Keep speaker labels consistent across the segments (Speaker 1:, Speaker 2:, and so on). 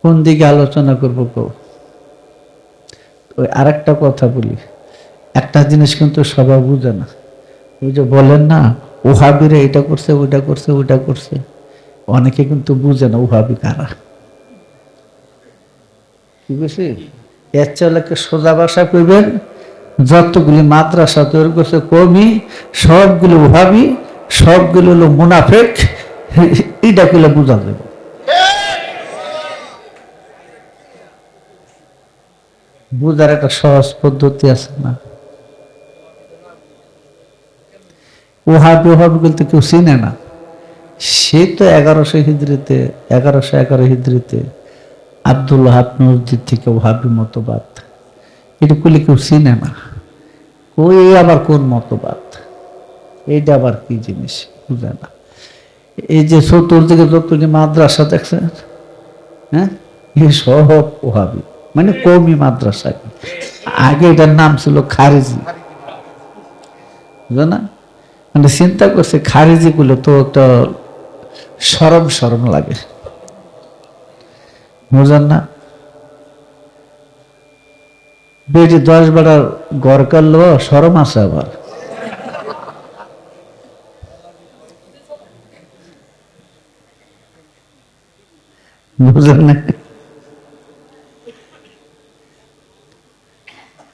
Speaker 1: কোন দিকে আলোচনা করবো কও? ওই আরেকটা কথা বলি, একটা জিনিস কিন্তু সবাই বুঝে না। ওই যে বলেন না ওহাবিরা এটা করছে ওইটা করছে ওইটা করছে, অনেকে কিন্তু বুঝে না ওহাবি কারা। কি বুঝছি? এর চালকে সোজা ভাষা কইবেন, যতগুলি মাদ্রাসা তৈরি করছে কমি, সবগুলো ওহাবি, সবগুলো হলো মুনাফেক, এইটা কইলে বোঝা যাবে। বুঝার একটা সহজ পদ্ধতি আছে না? ওহাবি ওহাবি বলতে কেউ চিনে না। সে তো 1111 হিজরিতে আব্দুল ওহাব মসজিদ থেকে ওহাবি মতবাদ, এটা করলে কেউ চিনে না। ওই আবার কোন মতবাদ, এইটা আবার কি জিনিস বুঝে না। এই যে চতুর্দিকে যতটি মাদ্রাসা দেখছেন, হ্যাঁ, এই সব ওহাবি, মানে কওমি মাদ্রাসা। আগে এটার নাম ছিল খারিজি, বুঝো না? মানে চিন্তা করছে খারিজি গুলো তো একটা সরম সরম লাগে, বুঝেন না? বেটি 10 বেড়ার ঘর করলো সরম আছে আবার, বুঝেন না?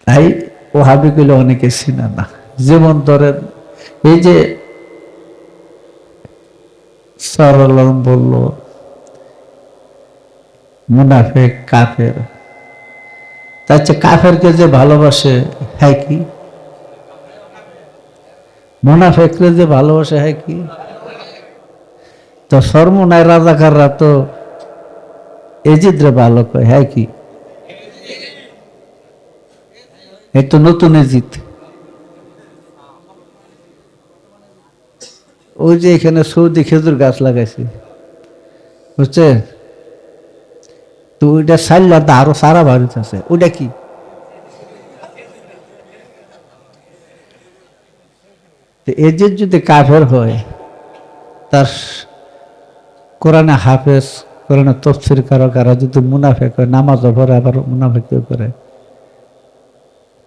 Speaker 1: তাই ওহাবি গুলো অনেকে চিনে না। যেমন ধরেন এই যে সরলম বলল মুনাফেক কাফের, তার চেয়ে কাফেরকে যে ভালোবাসে হ্যাঁ কি, মুনাফেককে যে ভালোবাসে হ্যাঁ কি? তো সরমুনায় রাজাকাররা তো এজিদরে ভালো কয় হ্যাঁ কি? এই তো নতুন এজিদ, ওই যে এখানে সৌদি খেজুর গাছ লাগাইছে, বুঝছে? তো ওইটা সাইল্লা আরো সারা বাড়িতে আছে, ওইটা কি? এজিদ যদি কাফের হয়, তার কোরআনে হাফেজ, কোরআনে তফসির কারা যদি মুনাফেক হয়, নামাজ পড়ে আবার মুনাফেক করে,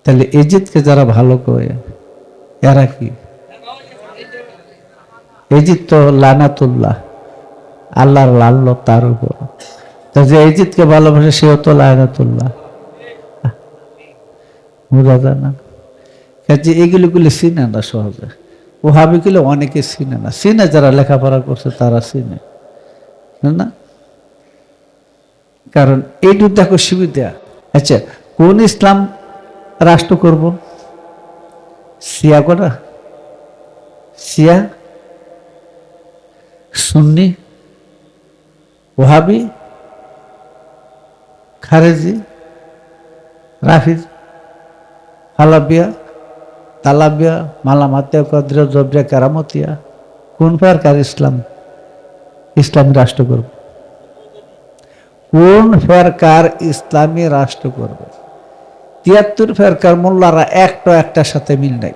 Speaker 1: তাহলে এজিদকে যারা ভালো করে এরা কি? এজিদ তো লানাতুল্লাহ, আল্লাহর লাল্য তার উপর। যে এজিদকে ভালোবাসে সেও তো লানাতুল্লাহ, বোঝা যায় না? কাজে এগুলো চিনে না সহজে। ওহাবিগুলো অনেকে চিনে না, চিনে যারা লেখাপড়া করছে তারা চিনে না। কারণ এইটু দেখো সুবিধা। আচ্ছা, কোন ইসলাম রাষ্ট্র করব? শিয়া করা, শিয়া, সুন্নি, ওহাবি, খারেজি, রাফিজ, হালাবিয়া, তালাবিয়া, মালামাতিয়া, কদরিয়া, জবরিয়া, কারামতিয়া, কোন ফেরকার ইসলামী রাষ্ট্র করবে? কোন ফেরকার ইসলামী রাষ্ট্র করবে? 73 ফেরকার মোল্লারা একটার সাথে মিল নাই,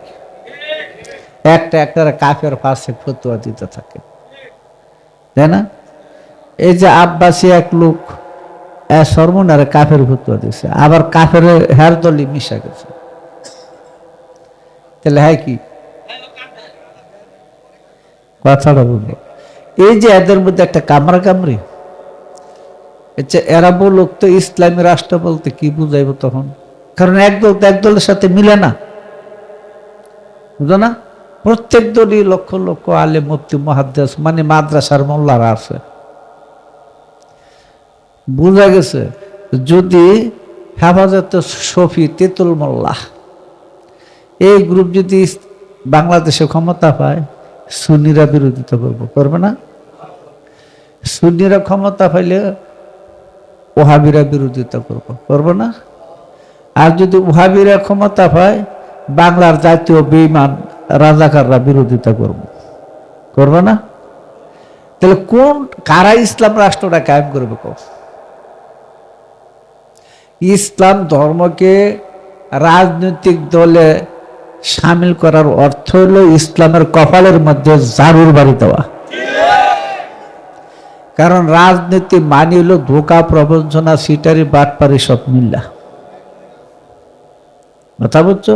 Speaker 1: একটার কাফের ফাসিক ফতোয়া দিতে থাকে, তাই না? এই যে আব্বাসী এক লোক সরমুনারে কাফের ফতোয়া দিছে, আবার কাফের হের দলি মিশা গেছে, তাহলে হ্যাঁ কি? কথাটা বলবো, এই যে এদের মধ্যে একটা কামড়ি, এরা লোক তো ইসলামী রাষ্ট্র বলতে কি বুঝাইব তখন? কারণ একদল একদলের সাথে মিলে না, বুঝো না? প্রত্যেক দলই লক্ষ লক্ষ আলেম, মুফতি, মুহাদ্দিস, মানে মাদ্রাসার মোল্লারা আছে। বুঝা গেছে, যদি হেফাজতে শফি, তেতুল মোল্লা এই গ্রুপ যদি বাংলাদেশে ক্ষমতা পায়, সুন্নিরা বিরোধিতা করবে না? সুন্নিরা ক্ষমতা পাইলে ওহাবিরা বিরোধিতা করবে না? আর যদি ওহাবিরা ক্ষমতা পায়, বাংলার জাতীয় বেঈমান রাজাকাররা বিরোধিতা করবে না? তাহলে কারা ইসলাম রাষ্ট্রটা কায়েম করবে? ইসলাম ধর্মকে রাজনৈতিক দলে সামিল করার অর্থ হলো ইসলামের কপালের মধ্যে জারুর বাড়ি দেওয়া। কারণ রাজনীতি মানি হলো ধোকা, প্রবঞ্চনা, সিটারি, বাটপারি সব মিল্লা। কথা বুঝছো?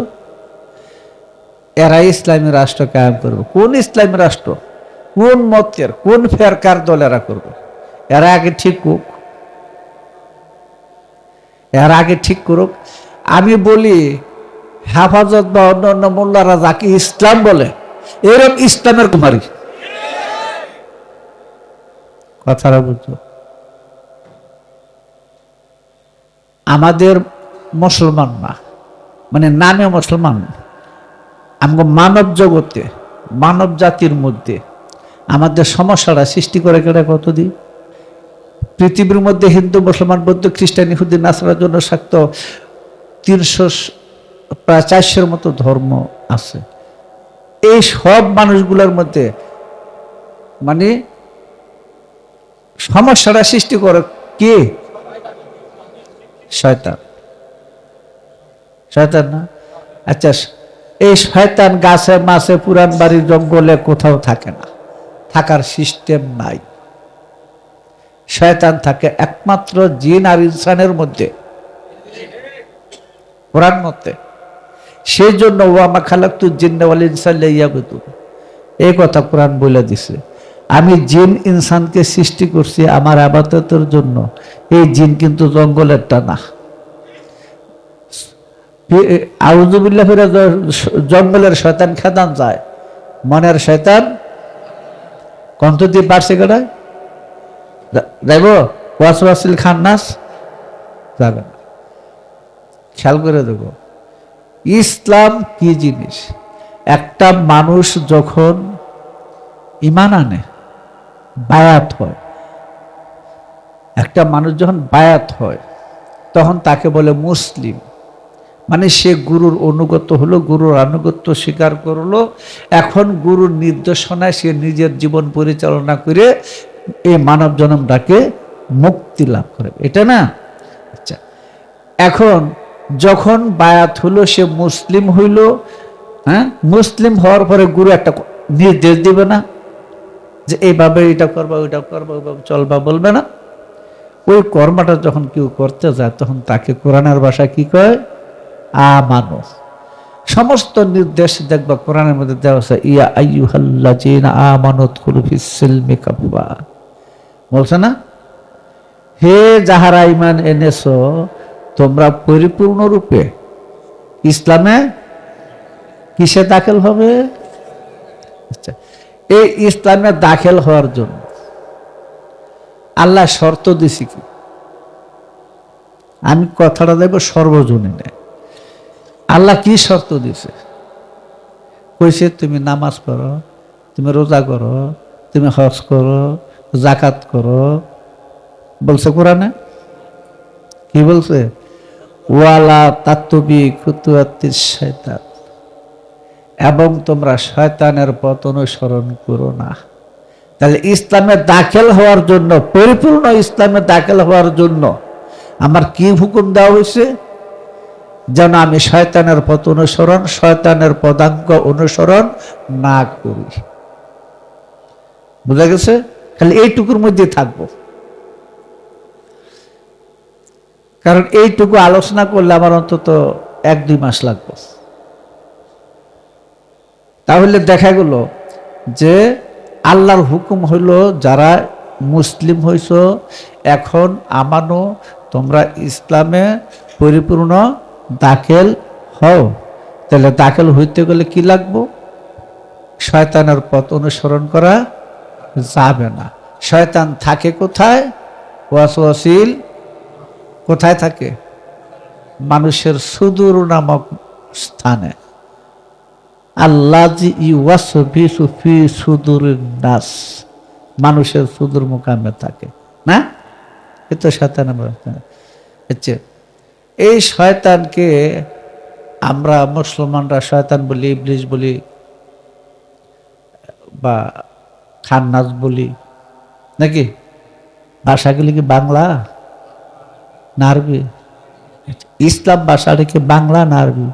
Speaker 1: এরা ইসলামী রাষ্ট্র কায়েম করবে। কোন ইসলামী রাষ্ট্র? কোন মতের, কোন ফেরকার দল এরা করবে? এরা আগে ঠিক করুক, এরা আগে ঠিক করুক। আমি বলি হেফাজত বা অন্যান্য মোল্লারা যাকে ইসলাম বলে, এরকম ইসলামের কুমারী। কথাটা বুঝছো? আমাদের মুসলমান না, মানে নামে মুসলমান, আমাকে মানব জগতে, মানব জাতির মধ্যে আমাদের সমস্যাটা সৃষ্টি করে কেটে কতদিন? পৃথিবীর মধ্যে হিন্দু, মুসলমান, বৌদ্ধ, খ্রিস্টান, ইহুদি, নাসরার জন্য শাক্ত 300 প্রায় 400-এর মতো ধর্ম আছে। এই সব মানুষগুলোর মধ্যে মানে সমস্যাটা সৃষ্টি করে কে? শয়তান। শয়তান না? আচ্ছা, এই শয়তান গাছে মাছে পুরান বাড়ির জঙ্গলে কোথাও থাকে না, থাকার সিস্টেম নাই। শয়তান থাকে একমাত্র জিন আর ইনসানের মধ্যে, কোরআন মতে। সেই জন্য ওয়ামা খালাকতু জিন্না ওয়াল ইনসা লিয়াবুদুন, এই কথা কোরআন বলে দিছে। আমি জিন ইনসানকে সৃষ্টি করছি আমার ইবাদতের জন্য। এই জিন কিন্তু জঙ্গলেরটা না। আউযুবিল্লাহ, ফিরে জঙ্গলের শয়তান খেদান যায়, মনের শয়তান কন্ত দিয়ে বাড়ছে কাটায় যাইব ওয়াসওয়াসিল খান্নাস যাবে না। খেয়াল করে দেখো ইসলাম কি জিনিস। একটা মানুষ যখন ঈমান আনে, বায়াত হয়, একটা মানুষ যখন বায়াত হয় তখন তাকে বলে মুসলিম। মানে সে গুরুর অনুগত হলো, গুরুর আনুগত্য স্বীকার করলো। এখন গুরুর নির্দেশনায় সে নিজের জীবন পরিচালনা করে এই মানব জন্মটাকে মুক্তি লাভ করে, এটা না? আচ্ছা, এখন যখন বায়াত হলো, সে মুসলিম হইল। হ্যাঁ, মুসলিম হওয়ার পরে গুরু একটা নির্দেশ দিবে না যে এইভাবে এটা করবা, ওইটা করবা, ওইভাবে চলবা, বলবে না? ওই কর্মটা যখন কেউ করতে যায় তখন তাকে কোরআনের ভাষা কি কয়? আমানো। সমস্ত নির্দেশ দেখবা কোরআনের মধ্যে দেওয়া আছে, ইয়া আইয়ুহাল্লাযীনা আমানু উদখুলু ফিস সিলমি কাফা, বলছে না? হে যাহারা ঈমান এনেছো, তোমরা পরিপূর্ণরূপে ইসলামে কিসে দাখিল হবে? আচ্ছা, এই ইসলামে দাখিল হওয়ার জন্য আল্লাহ শর্ত দিছি কি? আমি কথাটা দেব সর্বজনীনে। আল্লাহ কি শর্ত দিছে? কইছে তুমি নামাজ পড়ো, তুমি রোজা করো, তুমি হজ করো, যাকাত করো, বলছে কোরআনে। কি বলছে? ওয়ালা তাত্তুবি খুতুওয়াতিশ শাইতান, এবং তোমরা শয়তানের পথ অনুসরণ করো না। তাহলে ইসলামে দাখিল হওয়ার জন্য, পরিপূর্ণ ইসলামে দাখিল হওয়ার জন্য আমার কি হুকুম দেওয়া হয়েছে? যেন আমি শয়তানের পথ অনুসরণ, শয়তানের পদাঙ্ক অনুসরণ না করি। বুঝা গেছে? খালি এইটুকুর মধ্যে থাকবো, কারণ এইটুকু আলোচনা করলে আমার অন্তত 1-2 মাস লাগবে। তাহলে দেখা গেল যে আল্লাহর হুকুম হইল, যারা মুসলিম হইছ এখন আমানো, তোমরা ইসলামে পরিপূর্ণ দাখিল হও। তাহলে দাখিল হইতে গেলে কি লাগবো? শয়তানের পথ অনুসরণ করা যাবে না। শয়তান থাকে কোথায়? ওয়াসওয়াসিল কোথায় থাকে? মানুষের সুদূর নামক স্থানে। আল্লাযী ইউওয়াসবিসু ফি সুদুরিন নাস, মানুষের সুদূর মুকামে থাকে না? এতো শয়তান। আচ্ছা, এই শয়তানকে আমরা মুসলমানরা শয়তান বলি, ইবলিস বলি, বা খান্নাস বলি নাকি? ভাষাগুলি কি বাংলা না আরবি? ইসলাম ভাষাটা কি বাংলা না আরবি?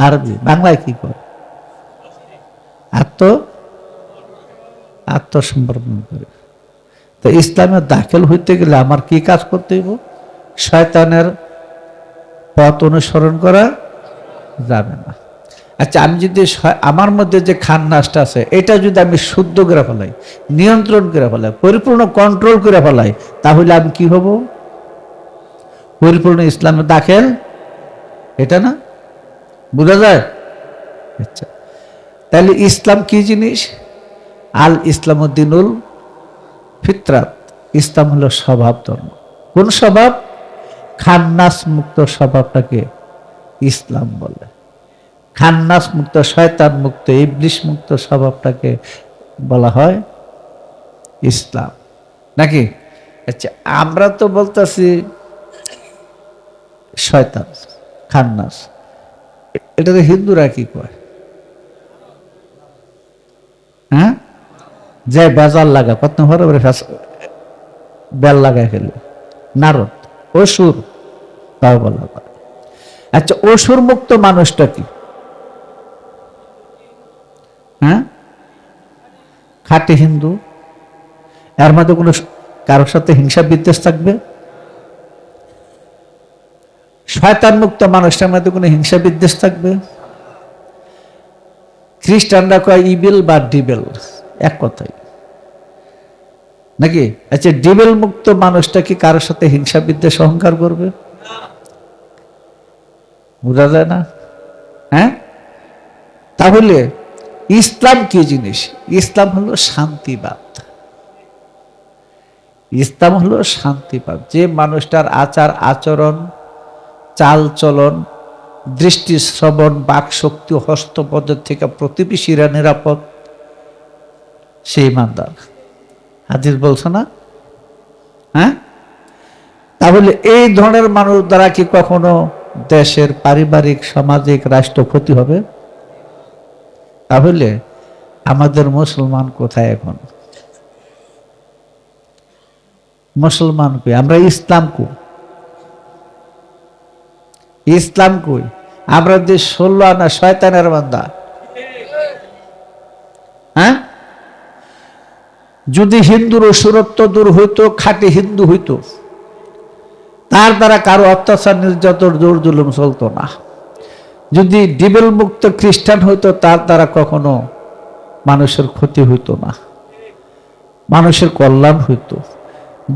Speaker 1: আরবি। বাংলায় কি করে? আত্মসমর্পণ করে। তো ইসলামে দাখিল হইতে গেলে আমার কি কাজ করতে হইব? শয়তানের পথ অনুসরণ করা যাবে না। আচ্ছা, আমি যদি আমার মধ্যে যে খান্নাসটা আছে এটা যদি আমি শুদ্ধ করে ফেলাই, নিয়ন্ত্রণ করে ফেলাই, পরিপূর্ণ কন্ট্রোল করে ফেলাই, তাহলে আমি কি হব? পরিপূর্ণ ইসলামে দাখিল, এটা না বোঝা যায়? আচ্ছা, তাহলে ইসলাম কি জিনিস? আল ইসলাম দ্বীনুল ফিতরাত। ইসলাম হলো স্বভাব ধর্ম। কোন স্বভাব? খান্নাস মুক্ত স্বভাবটাকে ইসলাম বলে। খান্নাস মুক্ত, শয়তান মুক্ত, ইবলিশ মুক্ত স্বভাবটাকে বলা হয় ইসলাম, নাকি? আচ্ছা, আমরা তো বলতেছি শয়তান, খান্নাস, এটাকে হিন্দুরা কি কয়? হ্যাঁ, যে বেজাল লাগা কত বেল লাগায় ফেলে, নারদ, অসুর, তাও বলা হয়। আচ্ছা, অসুর মুক্ত মানুষটা কি? হ্যাঁ, খাঁটি হিন্দু। এর মধ্যে কোনো কারোর সাথে হিংসা বিদ্বেষ থাকবে? শয়তান মুক্ত মানুষটার মধ্যে কোনো হিংসা বিদ্বেষ থাকবে? খ্রিস্টানরা কয় ইবিল বা ডিবেল, এক কথাই, নাকি? আচ্ছা, ডিবেল মুক্ত মানুষটা কি কারোর সাথে হিংসা বিদ্বেষ অহংকার করবে? বোঝা যায় না? হ্যাঁ, তাহলে ইসলাম কি জিনিস? ইসলাম হলো শান্তিবাদ। ইসলাম হলো শান্তিবাদ। যে মানুষটার আচার আচরণ, চাল চলন, দৃষ্টি, শ্রবণ, বাক শক্তি, হস্তপদের থেকে প্রতিবেশীরা নিরাপদ, সেই ইমানদার। হাদিস বলছে না? হ্যাঁ, তাহলে এই ধরনের মানুষ দ্বারা কি কখনো দেশের পারিবারিক, সামাজিক, রাষ্ট্র ক্ষতি হবে? তাহলে আমাদের মুসলমান কোথায় এখন? মুসলমান কই? আমরা ইসলাম কই? ইসলাম কই? আমরা যে 16 আনা শয়তানের বান্দা। হ্যাঁ, যদি হিন্দুর অসুরত্ব দূর হইতো, খাঁটি হিন্দু হইতো, তার দ্বারা কারো অত্যাচার, নির্যাতন, জোর জুলুম চলতো না। যদি ডিবেল মুক্ত খ্রিস্টান হইতো, তার দ্বারা কখনো মানুষের ক্ষতি হইতো না, মানুষের কল্যাণ হইতো।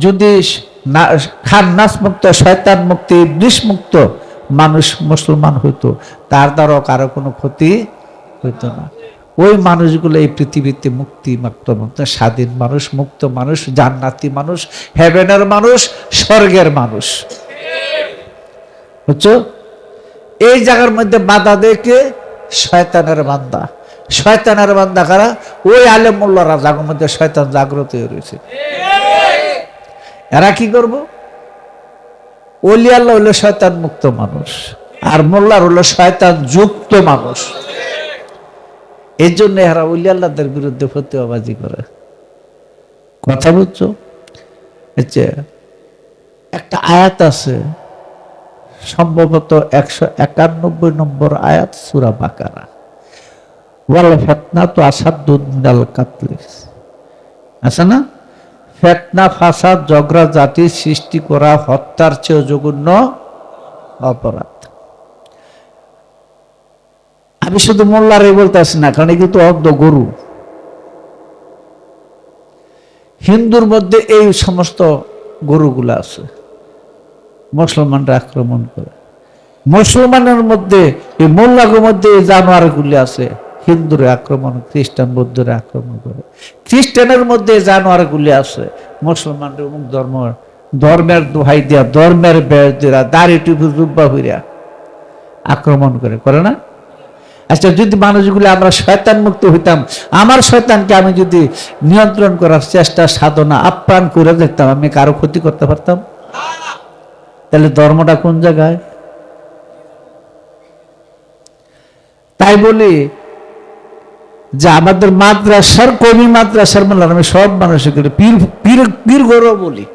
Speaker 1: যদি খান্নাস মুক্ত, শয়তান মুক্ত, ইবলিশ মুক্ত মানুষ মুসলমান হইতো, তার দ্বারা কারো কোনো ক্ষতি হইতো না। ওই মানুষগুলো এই পৃথিবীতে মুক্তি মুক্ত, স্বাধীন মানুষ, মুক্ত মানুষ, জান্নাতি মানুষ, হেভেনের মানুষ, স্বর্গের মানুষ। বুঝছো? এই জায়গার মধ্যে বাধা দেখে শয়তানের বান্দা। শয়তানের বান্দা কারা? ওই আলেম মোল্লারা, যার মধ্যে শয়তান জাগ্রত হয়ে রয়েছে। এরা কি করবো? ওলি আল্লাহ হলো শয়তান মুক্ত মানুষ, আর মোল্লার হলো শয়তান যুক্ত মানুষ। এই জন্য এরা ওলি আল্লাহদের বিরুদ্ধে ফতোয়াবাজি করে। কথা বুঝছো? আচ্ছা, একটা আয়াত আছে, সম্ভবত 191 নম্বর আয়াত সূরা বাকারা, ওয়াল ফিতনাতু আসাদ্দু মিনাল কাতল। আছে না? ফিতনা, ফাসাদ, ঝগড়া, জাতি সৃষ্টি করা হত্যার চেয়ে জঘন্য অপরাধ। আমি শুধু মোল্লারে বলতেছি না, কারণ কিন্তু অর্ধ গরু। হিন্দুর মধ্যে এই সমস্ত গরুগুলো আছে, মুসলমানরা আক্রমণ করে। মুসলমানের মধ্যে এই মোল্লাগুলোর মধ্যে এই জানোয়ারগুলি আছে, হিন্দুরে আক্রমণ, খ্রিস্টান বৌদ্ধরে আক্রমণ করে। খ্রিস্টানের মধ্যে জানোয়ারগুলি আছে, মুসলমানদের অমুক ধর্মের দোহাই দিয়া, ধর্মের বেশ দিয়া, দাড়ি টুপি জুব্বা হইয়া আক্রমণ করে না? আচ্ছা, যদি মানুষগুলি আমরা শয়তান মুক্ত হইতাম, আমার শয়তানকে আমি যদি নিয়ন্ত্রণ করার চেষ্টা, সাধনা, আপ্রাণ করে দেখতাম, আমি কারো ক্ষতি করতে পারতাম? তাহলে ধর্মটা কোন জায়গায়? তাই বলি যে আমাদের মাদ্রাসার, কবি মাদ্রাসার মোল্লা, আমি সব মানুষের পীর গৌরব বলি,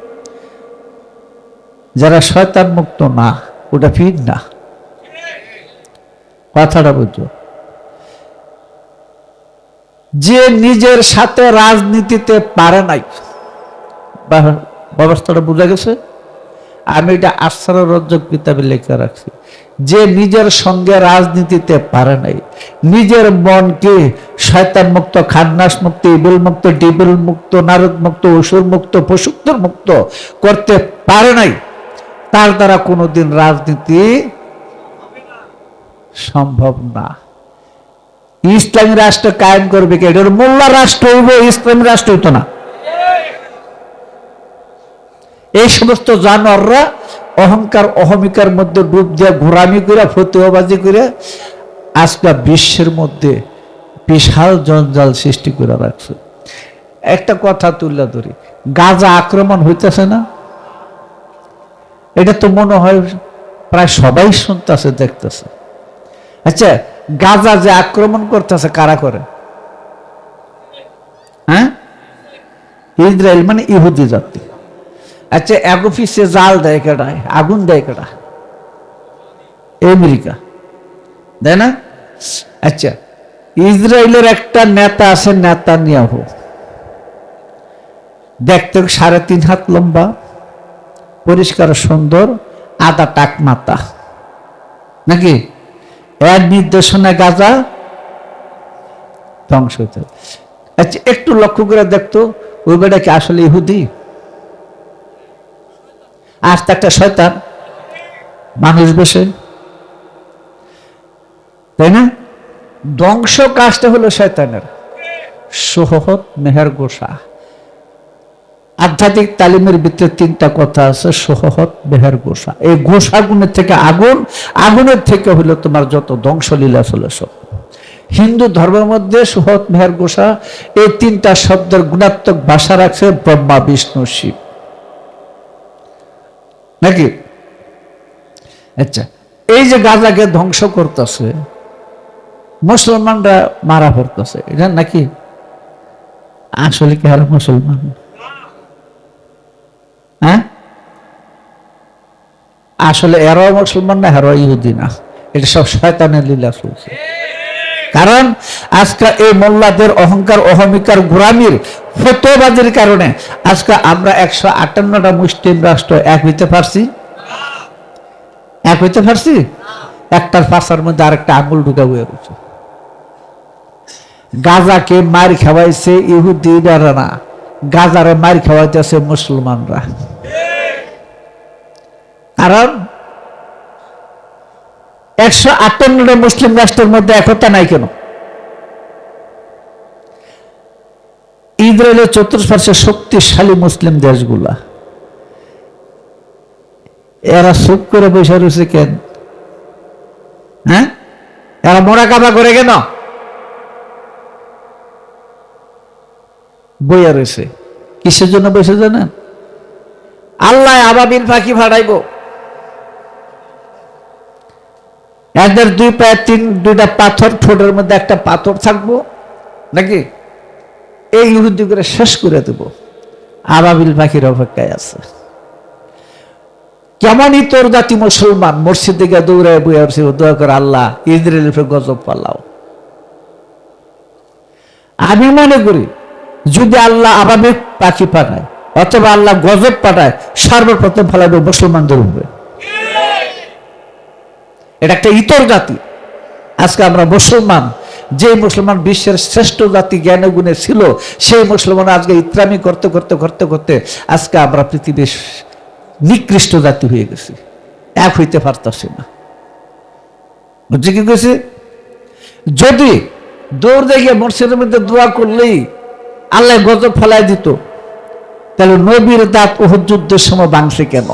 Speaker 1: যারা শয়তান মুক্ত না, ওটা পীর না। কথাটা বুঝো? যে নিজের সাথে রাজনীতিতে পারে নাই, ব্যবস্থাটা বোঝা গেছে? আমি এটা আশ্চর্যজনক কিতাবে লেখা রাখছি, যে নিজের সঙ্গে রাজনীতিতে পারে নাই, নিজের মনকে শয়তান মুক্ত, খান্নাস মুক্ত, ইবিল মুক্ত, ডিবিল মুক্ত, নারদ মুক্ত, অসুর মুক্ত, পশুক্তর মুক্ত করতে পারে নাই, তার দ্বারা কোনোদিন রাজনীতি সম্ভব না। ইসলামী রাষ্ট্র কায়েম করবে কে? এটা মোল্লা রাষ্ট্র হইব, ইসলামী রাষ্ট্র হইতো না। এই সমস্ত জানোয়াররা অহংকার অহমিকার মধ্যে ডুব দিয়ে ঘোরামি করে ফতুয়াবাজি করে আজকে বিশ্বের মধ্যে বিশাল জঞ্জাল সৃষ্টি করে রাখছে। একটা কথা তুলে ধরি, গাজা আক্রমণ হইতেছে না? এটা তো মনে হয় প্রায় সবাই শুনতেছে, দেখতেছে। আচ্ছা, গাজা যে আক্রমণ করতেছে কারা করে? হ্যাঁ, ইসরায়েল মানে ইহুদি জাতি। আচ্ছা, এক অফিসে জাল দেয় কেডা, আগুন দেয় কেডা? আমেরিকা দেয় না? আচ্ছা, ইসরায়েলের একটা নেতা আছে, নেতানিয়াহু, দেখতে 3.5 হাত লম্বা, পরিষ্কার সুন্দর, আদা টাক মাথা, নাকি? এর নির্দেশনা গাজা ধ্বংস হইতে। আচ্ছা, একটু লক্ষ্য করে দেখতো ওই বেটা কি আসলে ইহুদি? আজ তো একটা শয়তান মানুষ বেশে, তাই না? ধ্বংস কাজটা হলো শয়তানের। সোহত মেহের গোসা, আধ্যাত্মিক তালিমের ভিতরে 3টা কথা আছে, সোহত মেহের গোসা। এই গোসা গুণের থেকে আগুন, আগুনের থেকে হলো তোমার যত ধ্বংসলীলা চলে সব। হিন্দু ধর্মের মধ্যে সোহত মেহের গোসা এই 3টা শব্দের গুণাত্মক ভাষা রাখছে ব্রহ্মা বিষ্ণু শিব, নাকি? আচ্ছা, এই যে গাজাকে ধ্বংস করতেছে, মুসলমানরা মারা পড়তেছে, এটা নাকি আসলে কি আর মুসলমান? হ্যাঁ, আসলে এরাও মুসলমান না, এরাও ইহুদি না, এটা সব শয়তানের লীলা চলছে। কারণ আজকে এই মোল্লাদের অহংকার অহমিকার গোলামির ফতোয়াবাজির কারণে আজকে আমরা 158টা মুসলিম রাষ্ট্র এক হইতে পারছি? এক হইতে পারছি? একটার পাশার মধ্যে আরেকটা আঙুল ঢুকা হয়ে গেছে। গাজাকে মার খাওয়াইছে ইহুদিরা না, গাজারে মার খাওয়াইতেছে মুসলমানরা। কারণ 158টা মুসলিম রাষ্ট্রের মধ্যে একতা নাই কেন? ইসরায়েলের চতুর্পার্শ্বে শক্তিশালী মুসলিম দেশগুলা, এরা চুপ করে বসে রয়েছে কেন? হ্যাঁ, এরা মোরাকাবা করে কেন বইয়া রয়েছে? কিসের জন্য বসে জানেন? আল্লাহ আবাবিল পাখি ফাটাইব, এদের 2 পায়ে 2টা পাথর, ঠোঁটের মধ্যে একটা পাথর থাকবো, নাকি? এই ইহুদি করে শেষ করে দেব। আবাবিল পাখির অপেক্ষায় আছে। কেমনই তোর জাতি মুসলমান মসজিদে গিয়ে দৌড়ায় বইয়া দোয়া করে, আল্লাহ ইসরায়েলের উপরে গজব পালাও। আমি মনে করি যদি আল্লাহ আবাবিল পাখি পাঠায় অথবা আল্লাহ গজব পাঠায়, সর্বপ্রথম ফেলাবে মুসলমানদের উপরে। এটা একটা ইতর জাতি। আজকে আমরা মুসলমান, যে মুসলমান বিশ্বের শ্রেষ্ঠ জাতি জ্ঞানে গুণে ছিল, সেই মুসলমান আজকে ইত্রামি করতে করতে করতে করতে আজকে আমরা পৃথিবীর নিকৃষ্ট জাতি হয়ে গেছি, এক হইতে পারতাছি না। বুঝছে কি কইছে? যদি দৌড় দেখে মসজিদের মধ্যে দোয়া করলেই আল্লাহ গজব ফেলাই দিত, তাহলে নবীর দাঁত উহুদ যুদ্ধের সময় ভাঙছে কেন?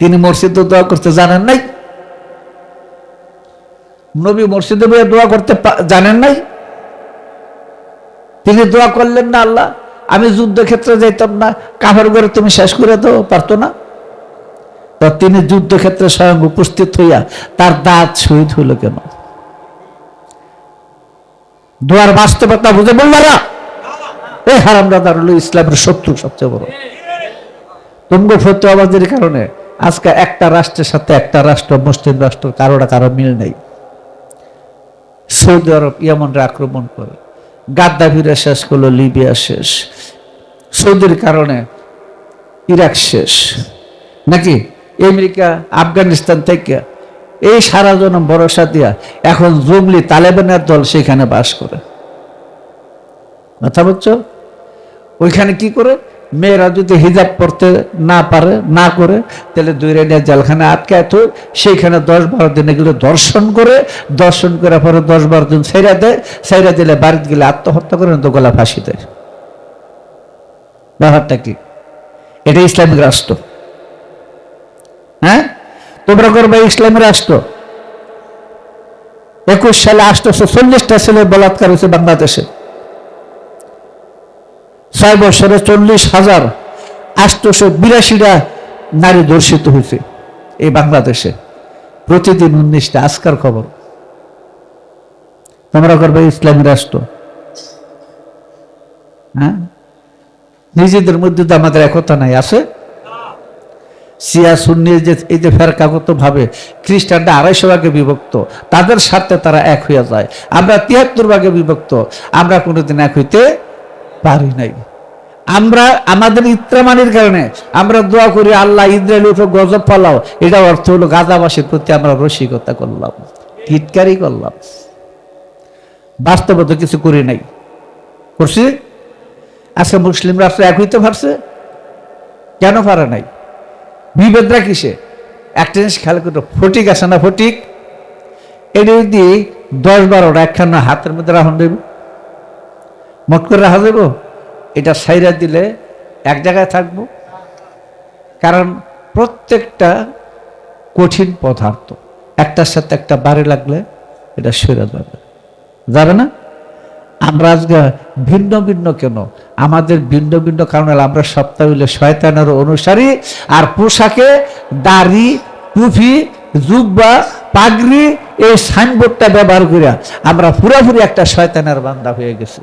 Speaker 1: তিনি মসজিদে দোয়া করতে জানেন নাই? নবী মসজিদে বসে দোয়া করতে জানেন নাই? তিনি দোয়া করলেন না, আল্লাহ আমি যুদ্ধক্ষেত্রে যাইতাম না, কাফের ঘরে তুমি শেষ করে দাও, পারতো না? তো তিনি যুদ্ধক্ষেত্রে স্বয়ং উপস্থিত হইয়া তার দাঁত শহীদ হইল কেন? দোয়ার বাস্তবতা বুঝে বললারা? এই হারামজাদার হলো ইসলামের শত্রু সবচেয়ে বড়। তোমরা ফতোয়াবাজির কারণে আজকে একটা রাষ্ট্রের সাথে একটা রাষ্ট্র, মুসলিম রাষ্ট্র, কারোটা কারো মিল নেই। সৌদি আরব ইয়েমেনরে আক্রমণ করে, গাদ্দাফিরা শেষ করলো, লিবিয়া শেষ, সৌদির কারণে ইরাক শেষ নাকি, আমেরিকা আফগানিস্তান থেকে এই সারা জনম ভরসা দিয়া এখন জঙ্গলি তালেবানের দল সেখানে বাস করে। কথা বলছো? ওইখানে কি করে, মেয়েরা যদি হিজাব পড়তে না পারে না করে তাহলে 2 রানিয়া জেলখানে আটকায় তো সেইখানে 10-12 দিন এগুলো দর্শন করে পরে 10-12 দিন ছেড়া দেয়, ছেড়া দিলে বাড়িতে গেলে আত্মহত্যা করে তো গলা ফাঁসি দেয়। ব্যাপারটা কি? এটা ইসলামিক রাষ্ট্র? হ্যাঁ, তোমরা করবে ইসলামী রাষ্ট্র? 21 সালে 840টা ছেলে বলাৎকার হয়েছে বাংলাদেশে। 6 বছরে 40,882টা নারী ধর্ষিত হয়েছে এই বাংলাদেশে। প্রতিদিন 19টা। আজকার খবর। তোমরা করবে ইসলামী রাষ্ট্র? হ্যাঁ, নিজেদের মধ্যে তো আমাদের একতা নাই। আছে শিয়া সুন্নি যে এই যে ফেরকাগত ভাবে খ্রিস্টানরা 250 ভাগে বিভক্ত, তাদের সাথে তারা এক হইয়া যায়। আমরা 73 ভাগে বিভক্ত, আমরা কোনোদিন এক হইতে পারি নাই। আমরা আমাদের ইত্রামানির কারণে আমরা দোয়া করি আল্লাহ ইসরায়েলের উপর গজব ফলাও, এটা অর্থ হলো গাজাবাসীর প্রতি আমরা রসিকতা করলাম, টিটকারি করলাম। বাস্তবত কিছু করি নাই। করছি? আজকে মুসলিম রাষ্ট্র এক হইতে পারছে? কেন পারে নাই? বিভেদরা কিসে? একটা জিনিস খেয়াল করতে, ফটিক আছে না, ফটিক, এটা যদি 10-12টা একখানা হাতের মধ্যে রাখুন দেব, মোট করে রাখা যাব, এটা সাইরা দিলে এক জায়গায় থাকবো। কারণ প্রত্যেকটা কঠিন পদার্থ একটার সাথে একটা বাড়ি লাগলে এটা সরে যাবে, যাবে না? আমরা আজকে ভিন্ন ভিন্ন কেন? আমাদের ভিন্ন ভিন্ন কারণে আমরা সপ্তাহ হইলে শয়তানের অনুসারী, আর পোশাকে দাড়ি, টুপি, জুব্বা, পাগড়ি, এই সাইনবোর্ডটা ব্যবহার করে আমরা পুরোপুরি একটা শয়তানের বান্দা হয়ে গেছি।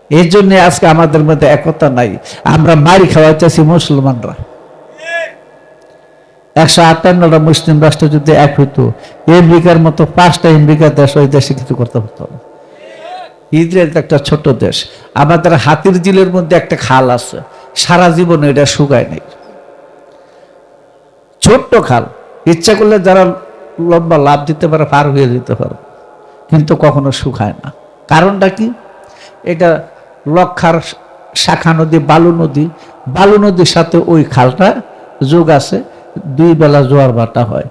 Speaker 1: এই জন্য আজকে আমাদের মধ্যে একতা নাই। আমরা মারি খাওয়াইতেছি মুসলমানরা। 158টা মুসলিম রাষ্ট্র যদি এক হইতো, আমেরিকার মতো 5টা আমেরিকা দেশ ওই দেশে কিছু করতে পারতো না। ইসরায়েল তো একটা ছোট দেশ, আমাদের হাতির জিলের মধ্যে একটা খাল আছে, সারা জীবনে এটা শুকায় নাই। ছোট্ট খাল, ইচ্ছা করলে যারা লম্বা লাভ দিতে পারে পার হয়ে যেতে পারে, কিন্তু কখনো শুকায় না। কারণটা কি? এটা লক্ষার শাখা নদী, বালু নদীর সাথে ওই খালটা যোগ আছে, 2 বেলা জোয়ার ভাটা হয়।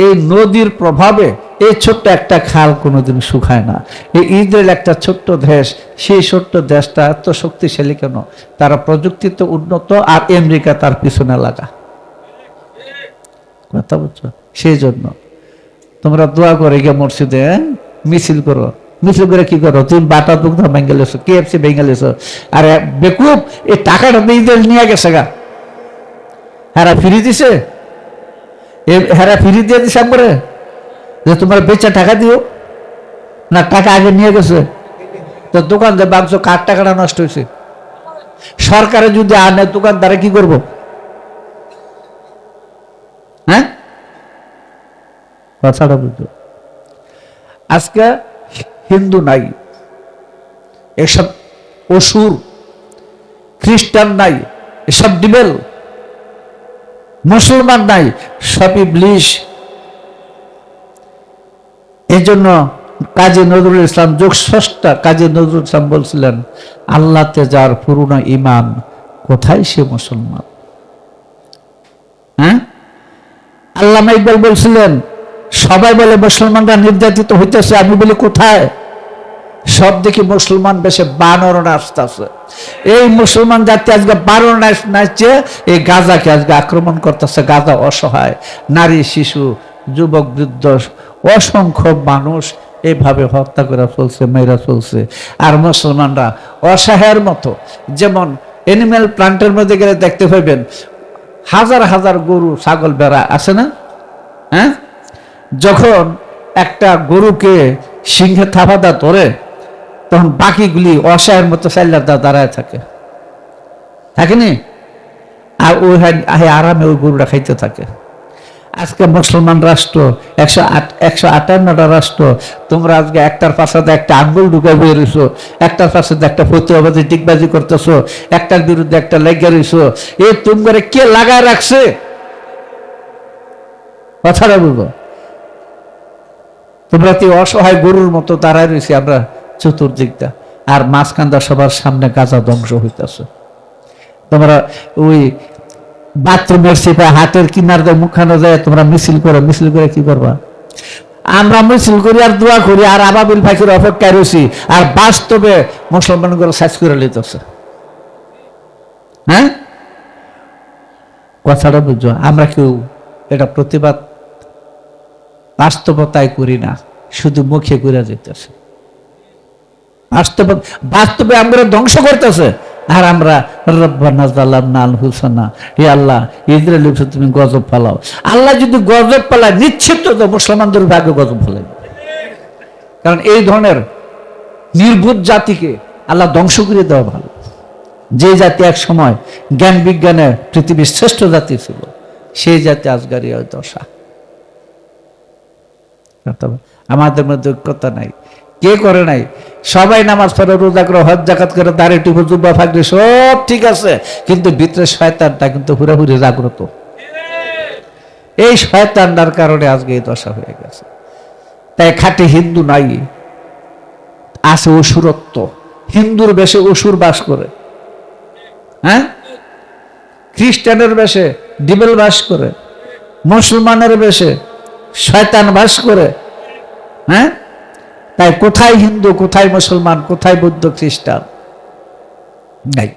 Speaker 1: এই নদীর প্রভাবে এই ছোট্ট একটা খাল কোনোদিন শুকায় না। এই ইসরায়েল একটা ছোট্ট দেশ, সেই ছোট্ট দেশটা এত শক্তিশালী কেন? তারা প্রযুক্তিতে উন্নত, আর আমেরিকা তার পিছনে লাগা। কথা বলছো? সেই জন্য তোমরা দোয়া করে গিয়ে মসজিদে মিছিল করো। মিছিল করে কি করো? তুমি বাটা দুগ্ধ ভেঙে লেছো, KFC ভেঙে লেছো। আর বেকুব এই টাকাটা ইসরায়েল নিয়ে গেছে গা, হেরা ফিরি দিছে, হেরা ফিরি দিয়ে দিছে একবারে, যে তোমার বেচা টাকা দিও না, টাকা আগে নিয়ে গেছে। তো দোকানদার ভাবছো কার টাকাটা নষ্ট হয়েছে? সরকারে যদি আনে দোকানদারে কি করবো? হ্যাঁ, কথাটা বুঝো। আজকে হিন্দু নাই, এসব অসুর, খ্রিস্টান নাই, এসব ডিবেল, মুসলমান নাই, সব ইবলিশ। এই জন্য কাজী নজরুল ইসলাম, যোগস্রষ্টা কাজী নজরুল ইসলাম বলছিলেন, আল্লাহতে যার পুরনো ঈমান, কোথায় সে মুসলমান? হ্যাঁ, আল্লামা ইকবাল বলছিলেন, সবাই বলে মুসলমানরা নির্যাতিত হইতেছে, আমি বলি কোথায়? সব দেখি মুসলমান বেশে বানর নাচতেছে। এই মুসলমান জাতি আজকে বানর নাচছে, এই গাজাকে আজকে আক্রমণ করতেছে। গাজা অসহায়, নারী, শিশু, যুবক, বৃদ্ধ, অসংখ্য মানুষ এইভাবে হত্যা করে চলছে, মেয়েরা চলছে। আর মুসলমানরা অসহায়ের মতো, যেমন এনিম্যাল প্লান্টের মধ্যে গেলে দেখতে পাবেন হাজার হাজার গরু, ছাগল, বেড়া আছে না? হ্যাঁ, যখন একটা গরুকে সিংহে থাপাদা ধরে, তখন বাকিগুলি অসহায়ের মতো চাইলাদা দাঁড়ায় থাকে, থাকেনি? আর ওই আরামে ওই গরুটা খাইতে থাকে। আজকে মুসলমান রাষ্ট্র 158টা রাষ্ট্র, তোমরা আজকে একটার পাশাতে একটা আঙ্গুল ঢুকে বেরিয়েছো, একটার পাশাতে একটা ফতুয়াবাজি টিকবাজি করতেছো, একটার বিরুদ্ধে একটা লেগে রয়েছো। এই তোমরা কে লাগায় রাখছে? কথাটা বলবো। তোমরা তো অসহায় গরুর মতো দাঁড়ায় রয়েছি আমরা চতুর্দিকটা, আর মাঝখানটা সবার সামনে গাজা ধ্বংস হইতেছে। তোমরা ওই বাথরুমের সিপা হাতের কিনার দিয়ে মুখানো যায়, তোমরা মিছিল করে কি করবা? আমরা মিছিল করি আর দোয়া করি আর আবাবিল পাখির অপেক্ষায় রয়েছি, আর বাস্তবে মুসলমান করে সাজ করে লিতেছে। হ্যাঁ, কথাটা বুঝছো? আমরা কেউ এটা প্রতিবাদ বাস্তবতায় করি না, শুধু মুখে করে যেতেছে। বাস্তবে আমরা ধ্বংস করতেছে, আর আমরা রব্বানা যালামনা আনফুসানা, হে আল্লাহ ইসরায়েলের উপর তুমি গজব ফেলাও। আল্লাহ যদি গজব ফেলায়, নিশ্চিত তো মুসলমানদের ভাগ্যে গজব ফেলে, কারণ এই ধরনের নির্বোধ জাতিকে আল্লাহ ধ্বংস করে দেওয়া ভালো। যে জাতি এক সময় জ্ঞান বিজ্ঞানে পৃথিবীর শ্রেষ্ঠ জাতি ছিল, সেই জাতি আজগারি দশা। আমাদের মধ্যে ঐক্যতা নাই। কে করে নাই? সবাই নামাজ পড়ে, রোজা করে, হজ জাকাত করে, দাড়ি টুপি জুব্বা ফাগড়ি সব ঠিক আছে, কিন্তু ভিতরে শয়তানটা কিন্তু পুরোপুরি জাগ্রত। এই শয়তানটার কারণে আজকে এই দশা হয়ে গেছে। তাই খাঁটি হিন্দু নাই, আছে অসুরত্ব। হিন্দুর বেশে অসুর বাস করে, হ্যাঁ, খ্রিস্টানের বেশে ডিবেল বাস করে, মুসলমানের বেশে শয়তান বাস করে। হ্যাঁ, তাই কোথায় হিন্দু, কোথায় মুসলমান, কোথায় বৌদ্ধ খ্রিস্টান? নাই।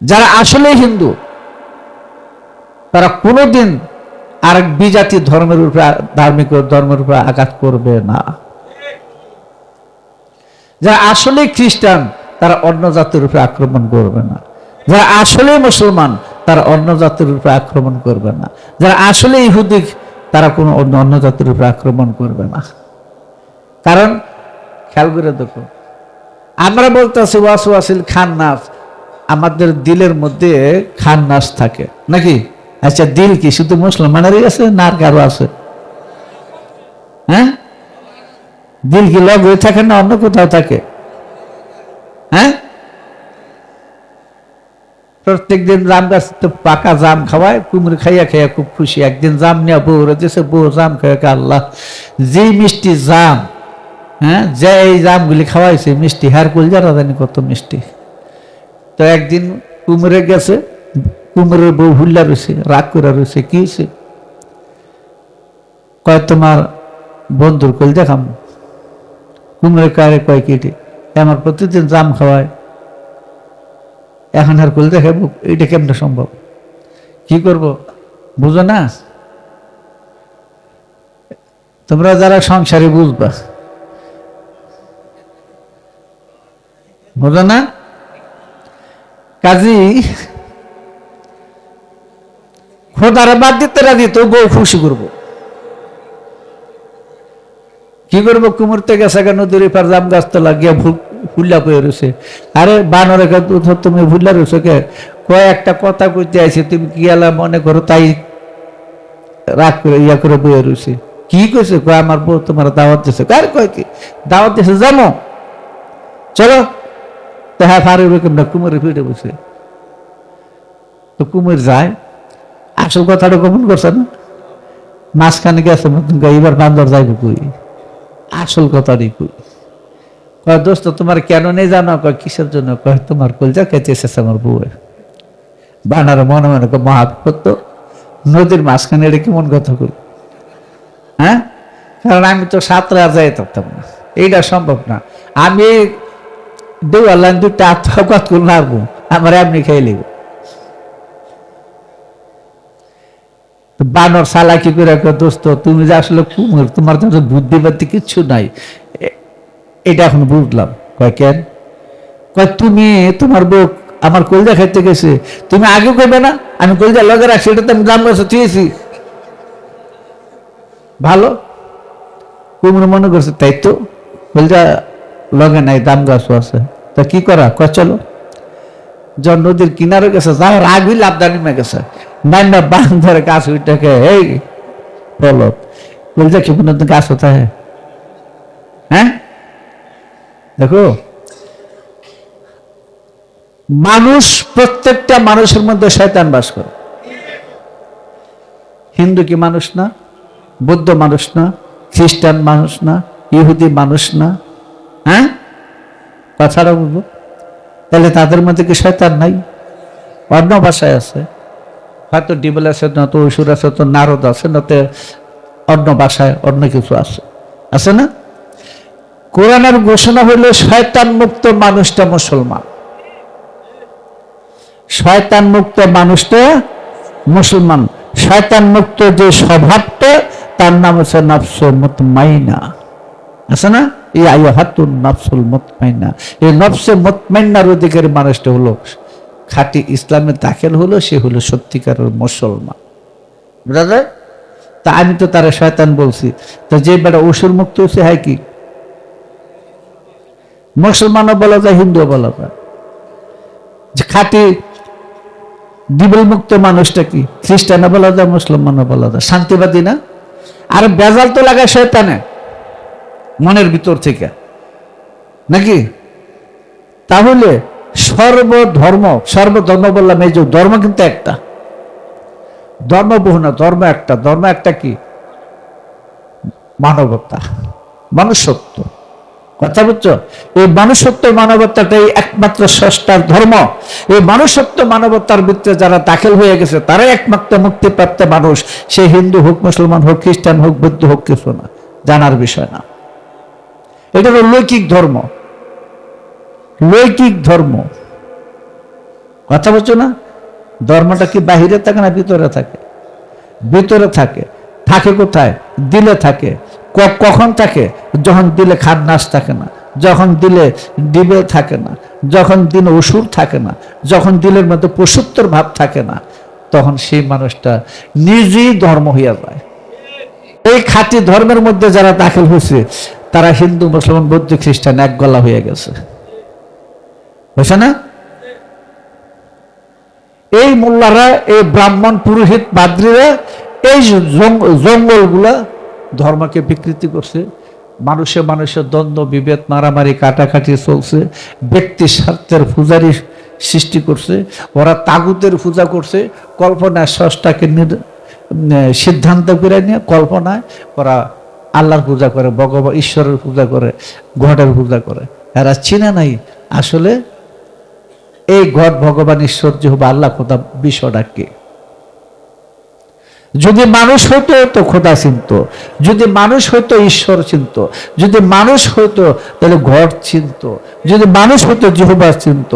Speaker 1: যারা আসলে হিন্দু তারা কোনোদিন আরেক বিজাতি ধর্মের উপরে, ধার্মিক ধর্মের উপরে আঘাত করবে না। যারা আসলে খ্রিস্টান তারা অন্য জাতির উপরে আক্রমণ করবে না। যারা আসলে মুসলমান তারা অন্য জাতির উপরে আক্রমণ করবে না। যারা আসলে ইহুদি তারা কোনো অন্য জাতির উপরে আক্রমণ করবে না। কারণ খেয়াল করে দেখো, আমরা বলতেছি ওয়াসওয়াসিল খান্নাস, আমাদের দিলের মধ্যে খান্নাস থাকে নাকি? আচ্ছা, দিল কি শুধু মুসলমানেরই আছে না আর কারো আছে? হ্যাঁ, দিল কি লগ হয়ে থাকে না অন্য কোথাও থাকে? হ্যাঁ, প্রত্যেকদিন জাম গাছ তো পাকা জাম খাওয়ায়, কুমড়ি খাইয়া খাইয়া খুব খুশি। একদিন জাম নিয়ে বউ রেছে, বউ জাম খাইয়া আল্লাহ যে মিষ্টি জাম, হ্যাঁ, যে এই জামগুলি খাওয়াইছে মিষ্টি, হার কুল যারা জানি কত মিষ্টি। তো একদিন কুমড়ে গেছে, কুমড়ের বউ হুল্লা রয়েছে, রাগ করে রয়েছে। কি হয়েছে? কয় তোমার বন্ধুর কল দেখাম। কুমড়ে কারে কয় কেটে আমার প্রতিদিন জাম খাওয়ায়, এখন আর কল দেখাবো? এটা কেমন সম্ভব? কি করব বুঝো না? তোমরা যারা সংসারে বুঝবা, বুঝো না? কাজী খোদারে বাদ দিতে রাজি, তো বউ খুশি করবো। কি করবো? কুমুরতে গেছে নদীর পার জাম গাছ তো লাগিয়ে ফুল্লা পেয়ে রয়েছে। আরে বানরে তুমি ফুল্লা রয়েছো কে? কয় একটা কথা কইতে আইছে, তুমি কি আলা মনে করো তাই রাগ করে ইয়া করে বয়ে রয়েছে। কি কইছে? কয় আমার বউ তোমার দাওয়াত দিছে। কার কয় কি দাওয়াত দিছে? জানো, চলো। তো হ্যাঁ, ফারুক কেমন কুমুরের ফিটে বসে। তো কুমুর যায়, আসল কথাটা গোপন করছে না, মাঝখানে গেছে মতন, এবার বান্দর যাইব কই? আসল কথাটাই কই। কয় দোস্ত তোমার কেন নেই জানো? কয় কিসের জন্য? কয় তোমার কলজা খেতে এসেছে আমার বউয়ের। বানার মনে মনে মহাবিপদ তো, নদীর মাঝখানে এটা কেমন কথা করি? হ্যাঁ, কারণ আমি তো সাঁতরা যাই থাকতাম না, এইটা সম্ভব না। আমি দেওয়ালাম দুটা আত্মঘাত করে নাড়বো, আমার এমনি খেয়ে লিব। বানর সালাকি করে দোস্ত তুমি যে আসলে কুমোর, তোমার তো বুদ্ধি বাদ্ধি কিচ্ছু নাই, এটা এখন বুঝলাম। কয় কেন? কয় তুমি তোমার বউ আমার কলজা খাইতে গেছে, তুমি আগে কইবে না? আমি কলজা লগে রাখছি, এটা তো আমি দাম গাছ তুইছি। ভালো কুমড়ো মনে করছে তাই তো, কলজা লগে নাই, দাম গাছও আছে, তা কি করা? কয় চলো। যখন নদীর কিনারে গেছে, যাওয়ার আগে লাভদানি মে গেছে, না বান ধরে গাছ উইটাকে এই বলো বলছে কি কোনো গাছ হতা হ্যাঁ। দেখো মানুষ, প্রত্যেকটা মানুষের মধ্যে শয়তান বাস করে। হিন্দু কি মানুষ না? বৌদ্ধ মানুষ না? খ্রিস্টান মানুষ না? ইহুদি মানুষ না? হ্যাঁ, কথাটা বলবো। তাহলে তাদের মধ্যে কি শয়তান নাই? অন্য ভাষায় আছে, হয়তো ডিবল আছে, নয়তো অসুর আছে, তো নারদ আছে, নয়তো অন্য ভাষায় অন্য কিছু আছে, আছে না? কোরআনের ঘোষণা হইল শয়তান মুক্ত মানুষটা মুসলমান, শয়তান মুক্ত মানুষটা মুসলমান। শয়তান মুক্ত যে স্বভাবটা তার নাম হচ্ছে নফসে মুতমাইনা, আছে না? এই আইয়াহাতুন নফসুল মুতমাইনা, এই নফসে মুতমাইনার অধিকারী মানুষটা হলো খাঁটি ইসলামে দাখিল হলো, সে হলো সত্যিকারের মুসলমান। বুঝা যায়? তা আমি তো তারা শয়তান বলছি, তো যে বেটা অসুর মুক্ত হচ্ছে হয় কি? মুসলমানও বলা যায়, হিন্দুও বলা যায়। যে খাঁটি ডিবল মুক্ত মানুষটা কি? খ্রিস্টানও বলা যায়, মুসলমানও বলা যায়। শান্তিবাদী না? আর বেজাল তো লাগায় শয়তানে মনের ভিতর থেকে, নাকি? তাহলে সর্বধর্ম বললাম, এই যে ধর্ম কিন্তু একটা, ধর্ম বহু না, ধর্ম একটা। ধর্ম একটা কি? মানবতা, মনুষ্যত্ব। কথা বুঝছো? এই মনুষ্যত্ব মানবতাটাই একমাত্র স্রষ্টার ধর্ম। এই মনুষ্যত্ব মানবতার ভিতরে যারা দাখিল হয়ে গেছে তারাই একমাত্র মুক্তিপ্রাপ্ত মানুষ। সে হিন্দু হোক, মুসলমান হোক, খ্রিস্টান হোক, বৌদ্ধ হোক, কিছু না, জানার বিষয় না। এটা হলো লৌকিক ধর্ম, লৌকিক ধর্ম। কথা বলছো না? ধর্মটা কি বাহিরে থাকে না ভিতরে থাকে? ভিতরে থাকে। থাকে কোথায়? দিলে থাকে। কখন থাকে? যখন দিলে খাদ্যাস থাকে না, যখন দিলে ডিবে থাকে না, যখন দিলে অসুর থাকে না, যখন দিলের মধ্যে পশুত্বর ভাব থাকে না, তখন সেই মানুষটা নিজেই ধর্ম হইয়া যায়। এই খাঁটি ধর্মের মধ্যে যারা দাখিল হয়েছে তারা হিন্দু, মুসলমান, বৌদ্ধ, খ্রিস্টান এক গলা হয়ে গেছে, বুঝছে না? এই মোল্লারা, এই ব্রাহ্মণ, পুরোহিত, পাদ্রীরা এই জঙ্গলগুলা ধর্মকে বিকৃতি করছে। মানুষের দ্বন্দ্ব, বিভেদ, মারামারি, কাটাকাটি চলছে। ব্যক্তি স্বার্থের পূজারি সৃষ্টি করছে। ওরা তাগুতের পূজা করছে, কল্পনায় স্রষ্টাকে সিদ্ধান্ত করে নিয়ে কল্পনায় ওরা আল্লাহর পূজা করে, ভগবান ঈশ্বরের পূজা করে, গডের পূজা করে। এরা চিনে নাই আসলে এই গড, ভগবান, ঈশ্বর যে হবে আল্লাহ, খোদা বিষয়টা কি। যদি মানুষ হইতো তো খোদা চিনত, যদি মানুষ হইতো ঈশ্বর চিনত, যদি মানুষ হইতো তাহলে গড চিনত, যদি মানুষ হইতো জিহোবা চিনত,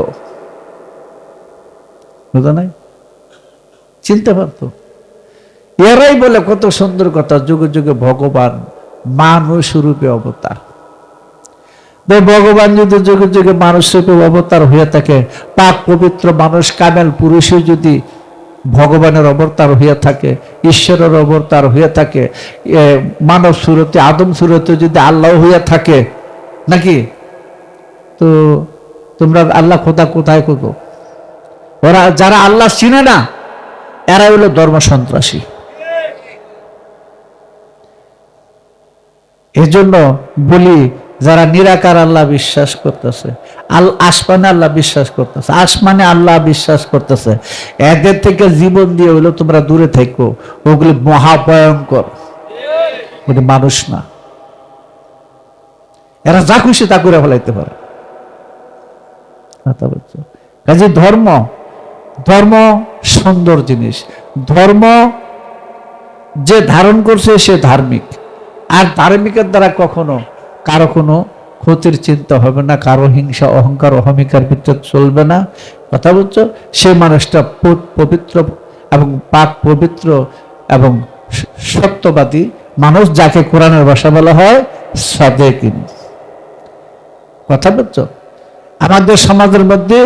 Speaker 1: বুঝা নাই? চিনতে পারতো। এরাই বলে কত সুন্দর কথা, যুগে যুগে ভগবান মানুষ রূপে অবতার। ভগবান যদি যুগে যুগে মানুষ রূপে অবতার হয়ে থাকে, পাক পবিত্র মানুষ, কামেল পুরুষে যদি ভগবানের অবতার হয়ে থাকে, ঈশ্বরের অবতার হয়ে থাকে, মানব সুরতে, আদম সুরতে যদি আল্লাহ হয়ে থাকে, নাকি? তো তোমরা আল্লাহ খোদা কোথায় করবো? ওরা যারা আল্লাহ চিনে না, এরা হলো ধর্ম সন্ত্রাসী। এজন্য বলি, যারা নিরাকার আল্লাহ বিশ্বাস করতেছে, আসমানে আল্লাহ বিশ্বাস করতেছে, আসমানে আল্লাহ বিশ্বাস করতেছে, এদের থেকে জীবন দিয়ে হইলো তোমরা দূরে থাকো। ওগুলি মহাভয়ঙ্কর, ওটা মানুষ না। এরা যা খুশি তা করে ফেলাইতে পারে। কাজে ধর্ম সুন্দর জিনিস। ধর্ম যে ধারণ করছে সে ধার্মিক। আর ধার্মিকের দ্বারা কখনো কারো কোনো ক্ষতির চিন্তা হবে না, কারো হিংসা, অহংকার, অহমিকার ভিতরে চলবে না। কথা বলছো? সে মানুষটা পবিত্র এবং পাক পবিত্র এবং সত্যবাদী মানুষ, যাকে কোরআনের ভাষা বলা হয় সাদেকিন। কথা বলছো? আমাদের সমাজের মধ্যে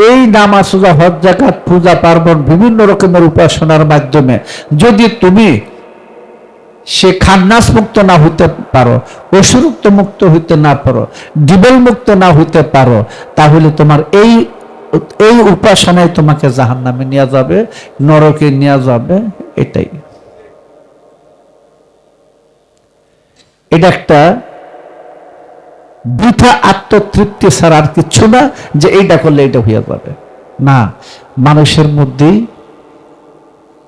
Speaker 1: এই নামাজ, রোজা, হজ, যাকাত, পূজা পার্বণ, বিভিন্ন রকমের উপাসনার মাধ্যমে যদি তুমি সে খান্নাস মুক্ত না হতে পারো, অসুরুক্ত মুক্ত হইতে না পারো, ডিবল মুক্ত না হইতে পারো, তাহলে তোমার এই এই উপাসনায় তোমাকে জাহান্নামে নিয়ে যাবে, নরকে নিয়ে যাবে। এটাই, এটা একটা বৃথা আত্মতৃপ্তি ছাড়া আর কিচ্ছু না, যে এইটা করলে এটা হইয়া যাবে না। মানুষের মধ্যেই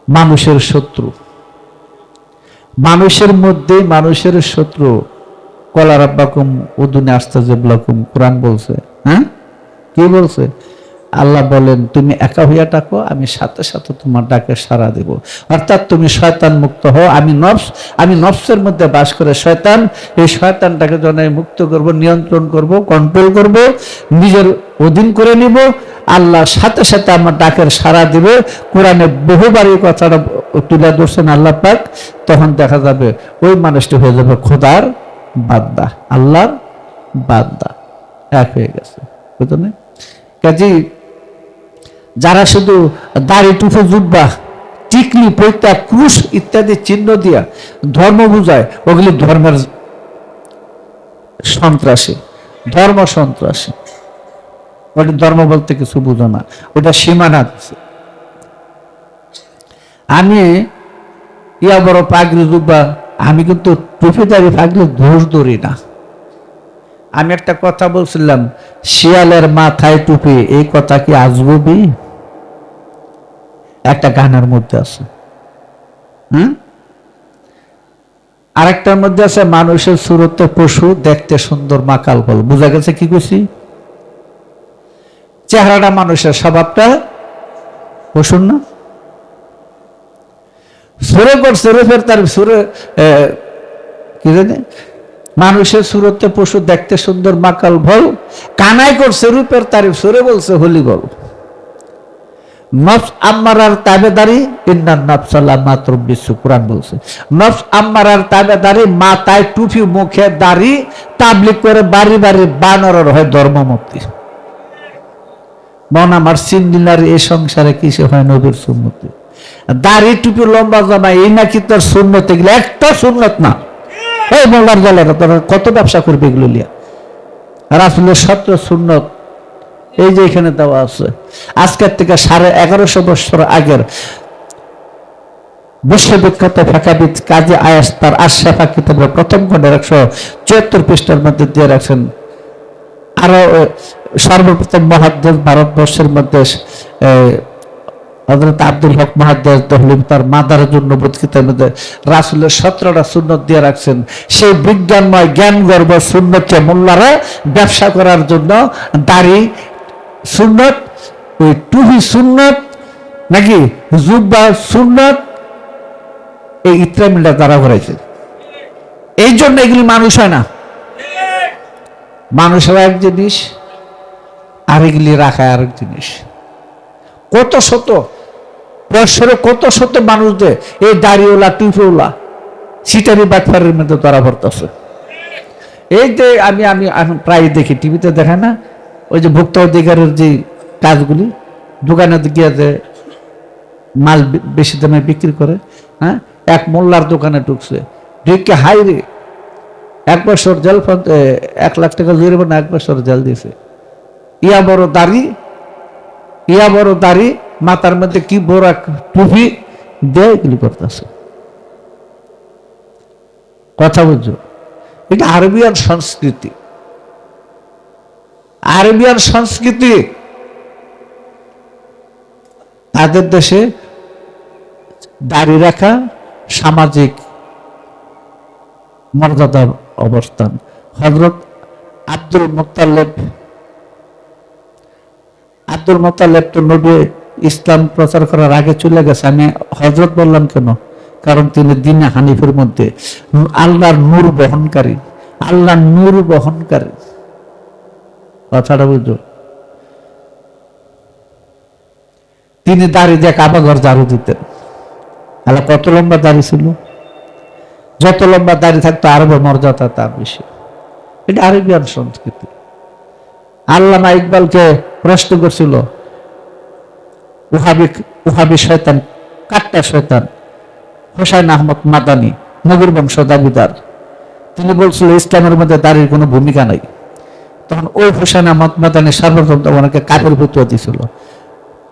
Speaker 1: মানুষের শত্রু, মানুষের মধ্যে মানুষের শত্রু। কলা রাব্বাকুম উদুনে আস্তাজিব লাকুম, কোরআন বলছে। হ্যাঁ, কি বলছে? আল্লাহ বলেন তুমি একা হইয়া ডাকো, আমি সাথে সাথে তোমার ডাকে সাড়া দেব। অর্থাৎ তুমি শয়তান মুক্ত হও। আমি নফসের মধ্যে বাস করে শয়তান, এই শয়তানটাকে যখন আমি মুক্ত করব, নিয়ন্ত্রণ করব, কন্ট্রোল করব, নিজের অধীন করে নিব, আল্লাহ সাথে সাথে আমার ডাকের সাড়া দিবে। কোরআনে বহুবার এই কথাটা তুলে ধরছেন আল্লাহ পাক। তখন দেখা যাবে ওই মানুষটি হয়ে যাবে খোদার বান্দা, আল্লাহর বান্দা, এক হয়ে গেছে। বুঝলেন? কাজী যারা শুধু দাড়ি টুপে জুব্বা টিকলি পৈতা ক্রুশ ইত্যাদি চিহ্ন দিয়া ধর্ম বুঝায়, ওগুলি ধর্মের সন্ত্রাসী, ধর্ম সন্ত্রাসী। ওটা ধর্ম বলতে কিছু বুঝো না, ওটা সীমানা দিচ্ছে। আমি ইয়া বড় পাগড়ি জুব্বা, আমি কিন্তু টুপি দাড়ি পাগড়ি দোষ ধরি না। আমি একটা কথা বলছিলাম, শিয়ালের মাথায় টুপি, এই কথা কি আজগুবি? একটা গানের মধ্যে আছে। আরেকটার মধ্যে আছে মানুষের সুরতে পশু, দেখতে সুন্দর মাকাল ফল। বুঝা গেছে কি কইছি? চেহারাটা মানুষের, স্বভাবটা পশুর না। সুরে করছে রূপের তার সুরে, কি জানে, মানুষের সুরতে পশু, দেখতে সুন্দর মাকাল ফল। কানাই করছে রূপের তারিফ, সুরে বলছে হলি বল। নফস আম্মারার তাবেদারি, ইন্নান নাফসা লাম্মাতুম বিসু, কোরআন বলছে। নফস আম্মারার তাবেদারি, মাথায় টুপি, মুখে দাড়ি, তাবলিগ করে বাড়ি বাড়ি বানরের হয় ধর্মমুক্তি। মন আমার সিন্দিলার এই সংসারে কিসে হয় নবীর সুন্নতি। দাড়ি টুপি লম্বা জামা, এই নাকি তোর সুন্নত? এগুলো একটা সুন্নত না। এই মোল্লার দলেরা তোরা কত ব্যবসা করবে এগুলো লিয়া? রাসূলের 17 সুন্নত এই যে এখানে দেওয়া আছে। আজকের থেকে 1150 বছর আগের বিশ্ববিখ্যাত ফাঁকাবিদ কাজী আয়াস তার আশরাফা কিতাবের প্রথম খণ্ডের 174 পৃষ্ঠার মধ্যে দিয়ে রাখছেন। আরো সর্বপ্রথম মুহাদ্দিস ভারতবর্ষের মধ্যে হযরত আব্দুল হক মুহাদ্দিস দহলভী তার মাদারুন নবুওয়াত কিতাবের মধ্যে রাসূলের 17টা সুন্নত দিয়ে রাখছেন। সেই বিজ্ঞানময় জ্ঞান গর্ভ সুন্নতকে মোল্লারা ব্যবসা করার জন্য দাড়ি সুন্নত, ওই টুপি সুন্নত, নাকি জুব্বা সুন্নত, এই ইত্রামিলটা তারা করেছে। এই জন্য এগুলি মানুষ হয় না। মানুষের এক জিনিস, আর এগুলি রাখা আরেক জিনিস। কত শত বৎসরে কত শত মানুষদের এই দাড়িওয়ালা টুপিওয়ালা সিটারি বাটফারের মধ্যে ধরা পড়তেছে। এই যে আমি প্রায় দেখি, টিভিতে দেখায় না, ওই যে ভোক্তা অধিকারের যে কাজগুলি, দোকানে গিয়ে যে মাল বেশি দামে বিক্রি করে। হ্যাঁ, এক মোল্লার দোকানে ঢুকছে, ঢুকে হাই রে 1 বছর জেল, 1 লাখ টাকা জরিমানা, 1 বছর জেল দিয়েছে। ইয়া বড় দাড়ি, মাথার মধ্যে কি বড় টুপি দিয়ে এগুলি করতেছে। কথা বুঝছো? এটা আরবিয়ান সংস্কৃতি। আরবিয়ান সংস্কৃতি তাদের দেশে দাড়ি রাখা সামাজিক মর্যাদার অবস্থান। হযরত আব্দুল মুত্তালিব তো নবী ইসলাম প্রচার করার আগে চলে গেছে। আমি হযরত বললাম কেন? কারণ তিনি দ্বীনে হানিফের মধ্যে আল্লাহর নূর বহনকারী। কথাটা বুঝো? তিনি দাড়ি দিয়ে কাবা ঘর ঝাড়ু দিতেন। আল্লাহ কত লম্বা দাড়ি ছিল, যত লম্বা দাড়ি থাকতো আরবের মর্যাদা তার বেশি। এটা আরবিয়ান সংস্কৃতি। আল্লামা ইকবালকে প্রশ্ন করছিল ওহাবি শয়তান, কাট্টা শয়তান হোসাইন আহমদ মাদানী, নবীর বংশ দাবিদার। তিনি বলছিল ইসলামের মধ্যে দাড়ির কোনো ভূমিকা নাই। তখন ওই হোসেন আহমদ মাদানী সর্বপ্রথম ওনাকে কাফের ফতোয়া দিয়েছিল।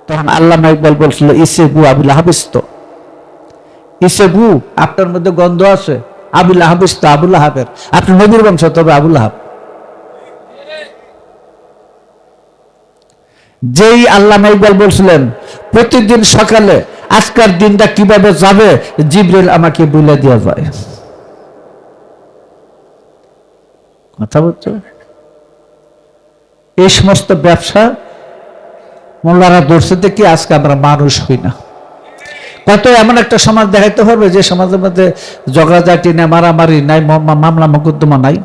Speaker 1: তখন আল্লামা ইকবাল বলছিল, ইসেবু আবুল হাবিস্ত, ইসেবু আপনার মধ্যে গন্ধ আছে, আবুল হাবিস্ত আবুল হাবের, আপনি নবীর বংশ তবে আবুল হাব। যেই আল্লামা ইকবাল বলছিলেন প্রতিদিন সকালে আজকের দিনটা কিভাবে যাবে জিবরিল আমাকে বলে দেওয়া যায়। কথা বলছো? এই সমস্ত ব্যবসা মোল্লারা ধরছে দেখি আজকে আমরা মানুষ হই না। কত এমন একটা সমাজ দেখাইতে পারবে যে সমাজের মধ্যে ঝগড়াঝাটি নাই, মারামারি নাই, মামলা মোকদ্দমা নাই?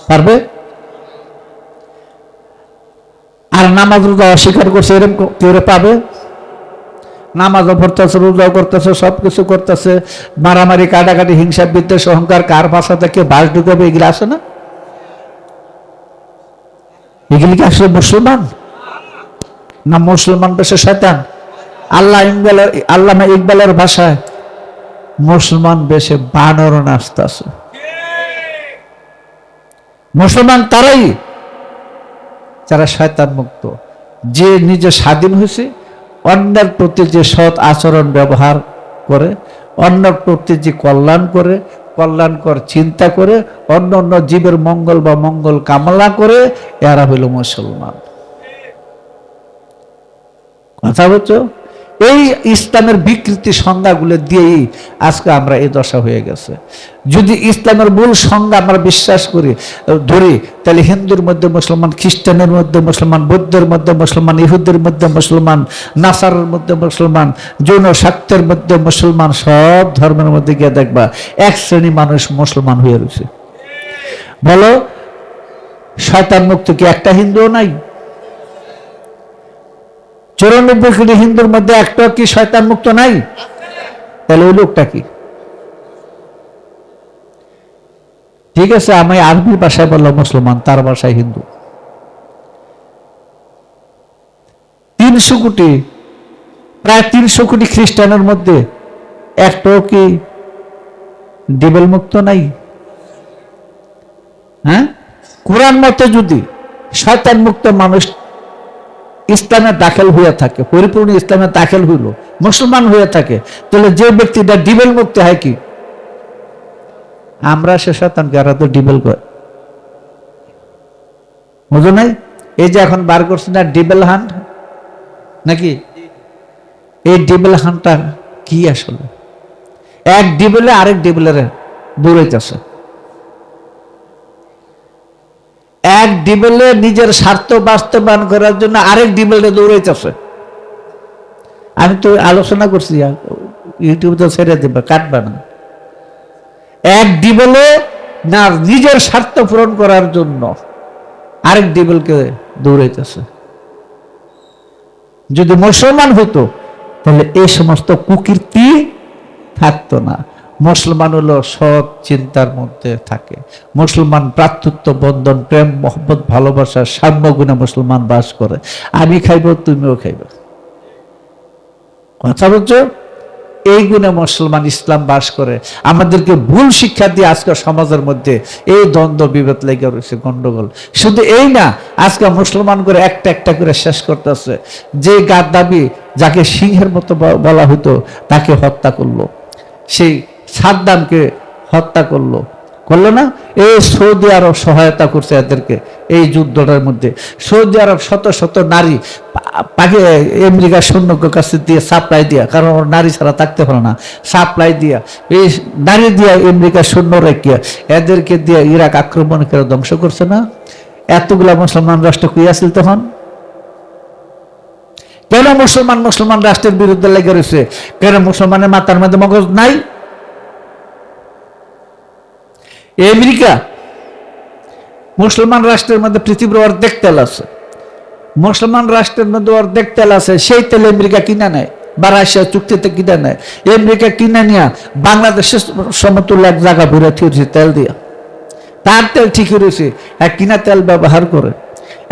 Speaker 1: পারবে? আর নামাজ রোজা অস্বীকার করছে এরকম কেউ পাবে? নামাজও পড়তেছে, রোজাও করতেছে, সবকিছু করতেছে, মারামারি কাটাকাটি হিংসা বিদ্বেষ অহংকার কার ভাষা থেকে বাস ঢুকাবে, এগুলো আসে না? এগুলি কি আসলে মুসলমান না মুসলমান বেশে শয়তান? আল্লামা ইকবালের ভাষায় মুসলমান বেশে বানর নাচতেছে। মুসলমান তারাই যারা শয়তান মুক্ত, যে নিজে স্বাধীন হয়েছে, অন্যের প্রতি যে সৎ আচরণ ব্যবহার করে, অন্যের প্রতি যে কল্যাণ করে, কল্যাণকর চিন্তা করে, অন্য অন্য জীবের মঙ্গল বা মঙ্গল কামনা করে, এরা হইল মুসলমান। কথা বলছো? এই ইসলামের বিকৃতি সংজ্ঞাগুলো দিয়েই আজকে আমরা এই দশা হয়ে গেছে। যদি ইসলামের মূল সংজ্ঞা আমরা বিশ্বাস করি ধরি, তাহলে হিন্দুর মধ্যে মুসলমান, খ্রিস্টানের মধ্যে মুসলমান, বৌদ্ধের মধ্যে মুসলমান, ইহুদের মধ্যে মুসলমান, নাসারের মধ্যে মুসলমান, যৌন স্বার্থের মধ্যে মুসলমান, সব ধর্মের মধ্যে গিয়ে দেখবা এক শ্রেণী মানুষ মুসলমান হয়ে রয়েছে। বলো, শয়তান মুক্ত কি একটা হিন্দুও নাই? 94 কোটি হিন্দুর মধ্যে একটা কি শয়তান মুক্ত নাই? তাহলে ওই লোকটা কি? ঠিক আছে, আমি আরবি ভাষায় বললাম মুসলমান, তার ভাষায় হিন্দু। 300 কোটি, প্রায় 300 কোটি খ্রিস্টানের মধ্যে একটাও কি ডিবেল মুক্ত নাই? হ্যাঁ, কোরআন মতে যদি শয়তান মুক্ত মানুষ ইসলামে দাখিল হয়ে থাকে, পরিপূর্ণ ইসলামে দাখিল হইল, মুসলমান হয়ে থাকে, তাহলে যে ব্যক্তিটা ডিবেল মুক্ত হয় কি? আমরা সে শয়তানকে আর তো ডিবেল করে বুঝো নাই? এই যে এখন বার করছে না ডিবেল হান্ট নাকি, এই ডিবেল হান্টটা কি আসলে? এক ডিবেলে আরেক ডিবেলের দৌড়াইতেছে, এক ডিবেলে নিজের স্বার্থ বাস্তবায়ন করার জন্য আরেক ডিবেলে দৌড়াইতেছে। আমি তো আলোচনা করছি, ইউটিউবে তো ছেড়ে দেবে, কাটবে না। এক ডিবেলে না নিজের স্বার্থ পূরণ করার জন্য আরেক ডিবেলকে দৌড়াইতেছে। যদি মুসলমান হতো তাহলে এই সমস্ত কুকীর্তি থাকতো না। মুসলমান হলো সৎ চিন্তার মধ্যে থাকে, মুসলমান ভ্রাতৃত্ব বন্ধন, প্রেম মহব্বত ভালোবাসা সাম্য গুণে মুসলমান বাস করে। আমি খাইব, তুমিও খাইব। কথা বলছো? এই গুণে মুসলমান ইসলাম বাস করে। আমাদেরকে ভুল শিক্ষা দিয়ে আজকে সমাজের মধ্যে এই দ্বন্দ্ব বিভেদ লেগে রয়েছে, গন্ডগোল। শুধু এই না, আজকে মুসলমান করে একটা একটা করে শেষ করতেছে। যে গাদ্দাফি, যাকে সিংহের মতো বলা হতো, তাকে হত্যা করলো। সেই সাদ্দামকে হত্যা করলো না? এই সৌদি আরব সহায়তা করছে এদেরকে এই যুদ্ধটার মধ্যে। সৌদি আরব শত শত নারী আমেরিকার সৈন্যকে কাছে দিয়ে সাপ্লাই দিয়া, কারণ ওর নারী ছাড়া থাকতে পারে না, সাপ্লাই দিয়া, এই নারী দিয়া আমেরিকার সৈন্য রেখিয়া এদেরকে দিয়ে ইরাক আক্রমণ করে ধ্বংস করছে না? এতগুলা মুসলমান রাষ্ট্র কই আসছিল তখন? কেন মুসলমান রাষ্ট্রের বিরুদ্ধে লেগে রয়েছে? কেন মুসলমানের মাথার মধ্যে মগজ নাই? আমেরিকা মুসলমান রাষ্ট্রের মধ্যে পৃথিবীর অর্ধেক তেল আছে, মুসলমান রাষ্ট্রের মধ্যে অর্ধেক তেল আছে, সেই তেল আমেরিকা কিনা নেয় বা রাশিয়া চুক্তিতে কিনা নেয়। আমেরিকা কিনে নিয়ে বাংলাদেশের সমতুল্য এক জায়গা ভরে থিয়েছে তেল দিয়া, তার তেল ঠিকই রয়েছে, এক কিনা তেল ব্যবহার করে।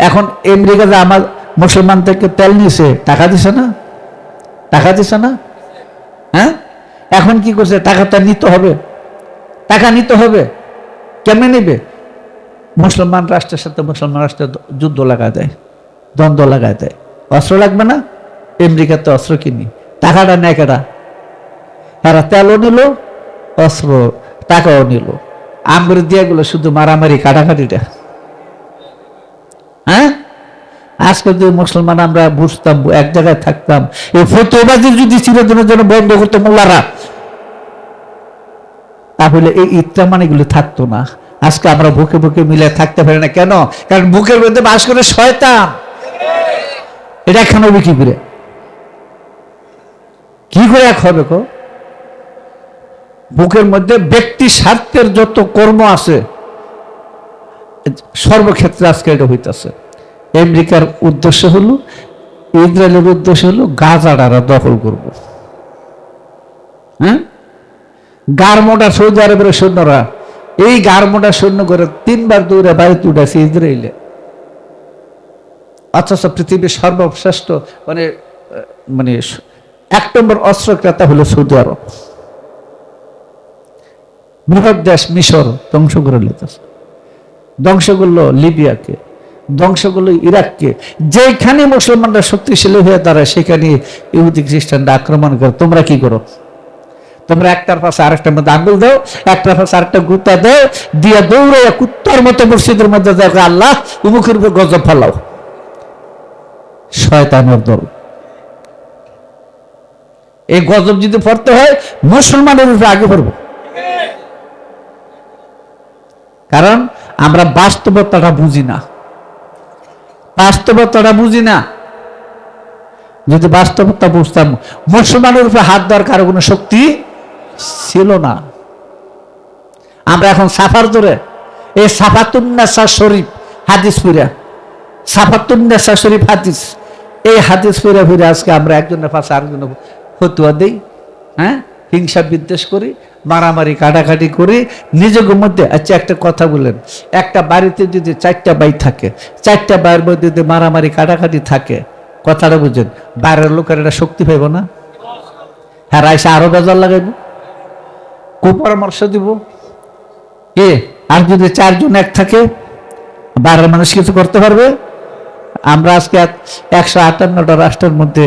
Speaker 1: এখন আমেরিকা যে আমার মুসলমান থেকে তেল নিয়েছে, টাকা দিছে না? টাকা দিছে না? হ্যাঁ, এখন কি করছে? টাকাটা নিতে হবে, টাকা নিতে হবে। কেমনে নিবে? মুসলমান রাষ্ট্রের সাথে মুসলমান রাষ্ট্রের যুদ্ধ লাগায় দেয়, দ্বন্দ্ব লাগায় দেয়। অস্ত্র লাগবে না? আমেরিকাতে অস্ত্র কিনি, টাকাটা নেয় কেটা? এরা তেলও নিল, অস্ত্র টাকাও নিল, আমরে দিয়ে গেলো শুধু মারামারি কাটাকাটিটা। হ্যাঁ, আজকে যদি মুসলমান আমরা বুঝতাম, এক জায়গায় থাকতাম, এই ফতোয়াবাজি যদি চিরদিনের জন্য বন্ধ করতো মোল্লারা, তাহলে এই ইত্রামানিগুলো থাকতো না। আজকে আমরা বুকে বুকে মিলে থাকতে পারি না। কেন? কারণ বুকের মধ্যে বাস করে শয়তান। এটা এখন হবে কি করে? কি করে এক হবে? বুকের মধ্যে ব্যক্তি স্বার্থের যত কর্ম আছে সর্বক্ষেত্রে আজকে এটা হইতেছে। আমেরিকার উদ্দেশ্য হলো, ইসরায়েলের উদ্দেশ্য হলো গাজাটারা দখল করব। হ্যাঁ, গারমোটা সৌদি আরবের সৈন্যরা এই গারমোটা সৈন্য করে 3 বার দৌড়ে বাড়িতে উঠেছে ইসরায়েলে। অথচ পৃথিবীর সর্বশ্রেষ্ঠ মানে মানে 1 নম্বর অস্ত্র ক্রেতা হলো সৌদি আরব। বৃহৎ দেশ মিশর ধ্বংস করে নিতেছে, ধ্বংস করলো লিবিয়াকে, ধ্বংস করলো ইরাককে। যেখানে মুসলমানরা শক্তিশালী হয়ে দাঁড়ায় সেখানে ইহুদি খ্রিস্টানরা আক্রমণ করে। তোমরা কি করো? তোমরা একটার পাশে আরেকটার মধ্যে আঙ্গুল দাও, একটার পাশে আরেকটা গুতা দাও, দিয়ে দৌড়ে কুত্তার মতো মসজিদের মধ্যে দেখো আল্লাহ উমুখের উপর গজব ফেলাও। শয়তানের দল। এই গজব যদি পড়তে হয় মুসলমানের উপরে আগে পড়বো, কারণ আমরা বাস্তবতাটা বুঝি না। বাস্তবতাটা বুঝি না। যদি বাস্তবতা বুঝতাম, মুসলমানের উপরে হাত দেওয়ার কারো কোনো শক্তি ছিল না। আমরা এখন সাফার ধরে এই সাফাতুন্নেসা শরীফ হাদিস পড়া, সাফাতুন্নেসা শরীফ হাদিস, এই হাদিস পড়া ফিরে আজকে আমরা একজনের পাশে আরেকজনের ফতুয়া দিই। হ্যাঁ, হিংসা বিদ্বেষ করি, মারামারি কাটাকাটি করি নিজেদের মধ্যে। আচ্ছা, একটা কথা বলেন, একটা বাড়িতে যদি 4টা ভাই থাকে, 4টা ভাইয়ের মধ্যে যদি মারামারি কাটাকাটি থাকে, কথাটা বুঝেন, বাইরের লোকের এটা শক্তি পাইব না? হ্যাঁ, রাইসা আরো বেজার লাগাইব, কুপরামর্শ দিব। আর যদি 4 জন এক থাকে, বাইরের মানুষ কিছু করতে পারবে? আমরা আজকে 158টা রাষ্ট্রের মধ্যে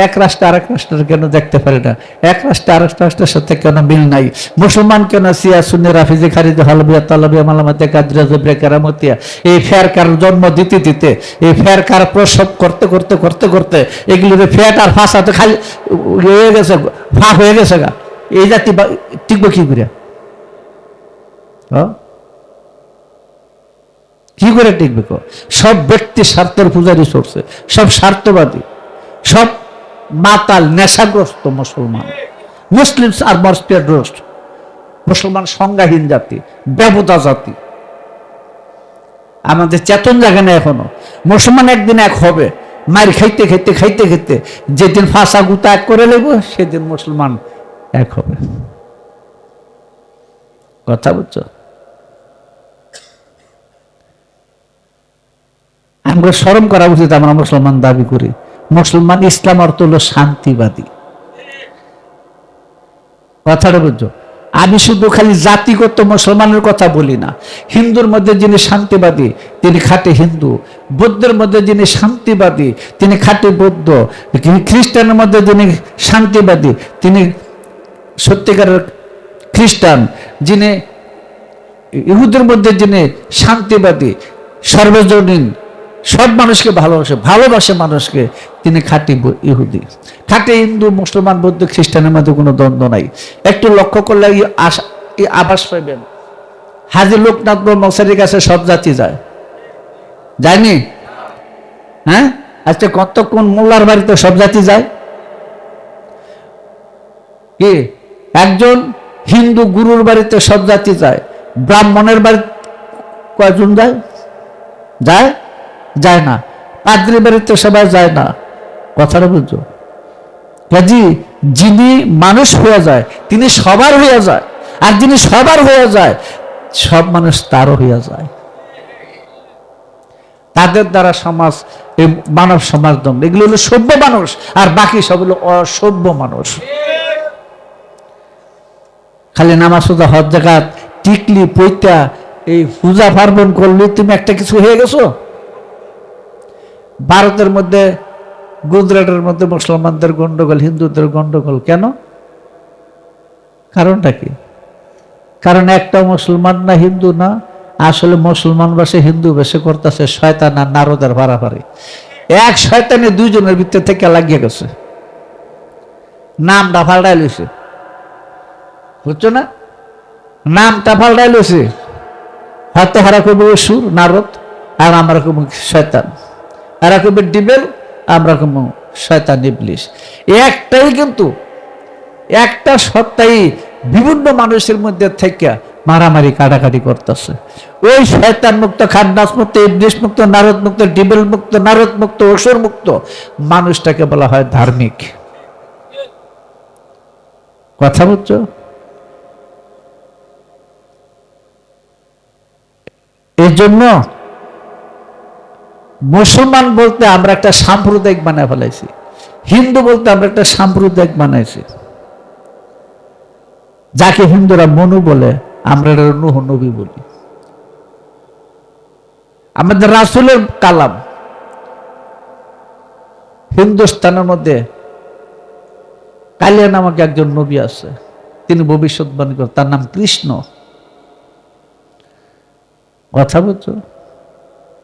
Speaker 1: এক রাষ্ট্র আরেক রাষ্ট্রের কেন দেখতে পারি না? এক রাষ্ট্র আরেক রাষ্ট্রের সাথে কেন মিল নাই? মুসলমান কেন সিয়া সুন্নি রাফিজি খারিজি হালবিয়া তালাবিয়া মালামাতে কাদরিয়া জবরিয়া কেরামতিয়া এই ফেরকার জন্ম দিতে দিতে, এই ফেরকার প্রসব করতে করতে করতে করতে এগুলোর ফ্যাট আর ফাঁসাতে খালি হয়ে গেছে, ফাঁক হয়ে গেছে গা। এই জাতি টিকবো কি করে? কি করে টিকবে? সব ব্যক্তি স্বার্থের পূজারি চলছে, সব স্বার্থবাদী, সব মাতাল নেশাগ্রস্ত মুসলমান। মুসলিমস আর মর্স্টেড্রোস্ট। মুসলমান সংজ্ঞাহীন জাতি, ব্যবতা জাতি। আমাদের চেতন জাগে না এখনো। মুসলমান একদিন এক হবে, মার খাইতে খাইতে খাইতে খাইতে যেদিন ফাঁসা গুতা এক করে নেব সেদিন মুসলমান এক হবে। কথা বুঝছো? আমরা শরম করা উচিত। আমরা মুসলমান দাবি করি, মুসলমান ইসলাম অর্থ হলো শান্তিবাদী। কথাটা বুঝছো? আমি শুধু খালি জাতিগত মুসলমানের কথা বলি না। হিন্দুর মধ্যে যিনি শান্তিবাদী তিনি খাঁটি হিন্দু, বৌদ্ধের মধ্যে যিনি শান্তিবাদী তিনি খাঁটি বৌদ্ধ, খ্রিস্টানের মধ্যে যিনি শান্তিবাদী তিনি সত্যিকারের খ্রিস্টান, যিনি ইহুদের মধ্যে যিনি শান্তিবাদী, সর্বজনীন, সব মানুষকে ভালোবাসে মানুষকে, তিনি খাঁটি ইহুদি। খাঁটি হিন্দু, মুসলমান, বৌদ্ধ, খ্রিস্টানের মধ্যে কোনো দ্বন্দ্ব নাই। একটু লক্ষ্য করলে আভাস পাইবেন, হাজী লোকনাথ ব্রহ্মচারীর কাছে সব জাতি যায়, যায়নি? হ্যাঁ, আজকে কতক্ষণ মোল্লার বাড়িতে সব জাতি যায়। কি একজন হিন্দু গুরুর বাড়িতে সব জাতি যায়, ব্রাহ্মণের বাড়িতে কয়জন যায়? যায়? যায় না। পাদ্রী বাড়িতে সবাই যায় না। কথাটা বুঝছো? কাজী যিনি মানুষ হয়ে যায় তিনি সবার হয়ে যায়, আর যিনি সবার হয়ে যায় সব মানুষ তারও হয়ে যায়। তাদের দ্বারা সমাজ, এই মানব সমাজ দম, এগুলো হলো সভ্য মানুষ, আর বাকি সব হলো অসভ্য মানুষ। খালি নামাজ রোজা হজ যাকাত টিকলি পৈতা এই পূজা পার্বণ করলে তুমি একটা কিছু হয়ে গেছো। ভারতের মধ্যে, গুজরাটের মধ্যে মুসলমানদের গন্ডগোল, হিন্দুদের গন্ডগোল কেন? কারণটা কি? কারণ একটা মুসলমান না হিন্দু না, আসলে মুসলমান বেশে হিন্দু বেশে করতেছে শয়তান আর নারদের ভাড়াভাড়ি। এক শয়তানে দুইজনের ভিতর থেকে লাগিয়ে গেছে, নামটা পাল্টাই লইছে, বুঝছো না? নামটা পাল্টাই লইছে, হাতে হারা কবি অসুর নারদ, আর আমরা কবি শয়তান, এরা কবি ডিবেল, আমরা কব শয়তান ইবলিশ। একটাই কিন্তু, একটা সত্তাই বিভিন্ন মানুষের মধ্যে থেকে মারামারি কাটাকাটি করতেছে। ওই শয়তান মুক্ত, খান্নাস মুক্ত, ইবলিশ মুক্ত, নারদ মুক্ত, ডিবেল মুক্ত, নারদ মুক্ত, অসুর মুক্ত মানুষটাকে বলা হয় ধার্মিক। কথা বুঝছো? এই জন্য মুসলমান বলতে আমরা একটা সাম্প্রদায়িক বানায় ফেলাইছি, হিন্দু বলতে আমরা একটা সাম্প্রদায়িক বানাইছি। যাকে হিন্দুরা মনু বলে, আমরা নূহ নবী বলি। আমাদের রাসূলের কালাম, হিন্দুস্তানের মধ্যে কালিয়া নামক একজন নবী আছে, তিনি ভবিষ্যৎবাণী করেন, তার নাম কৃষ্ণ। কথা বলছো?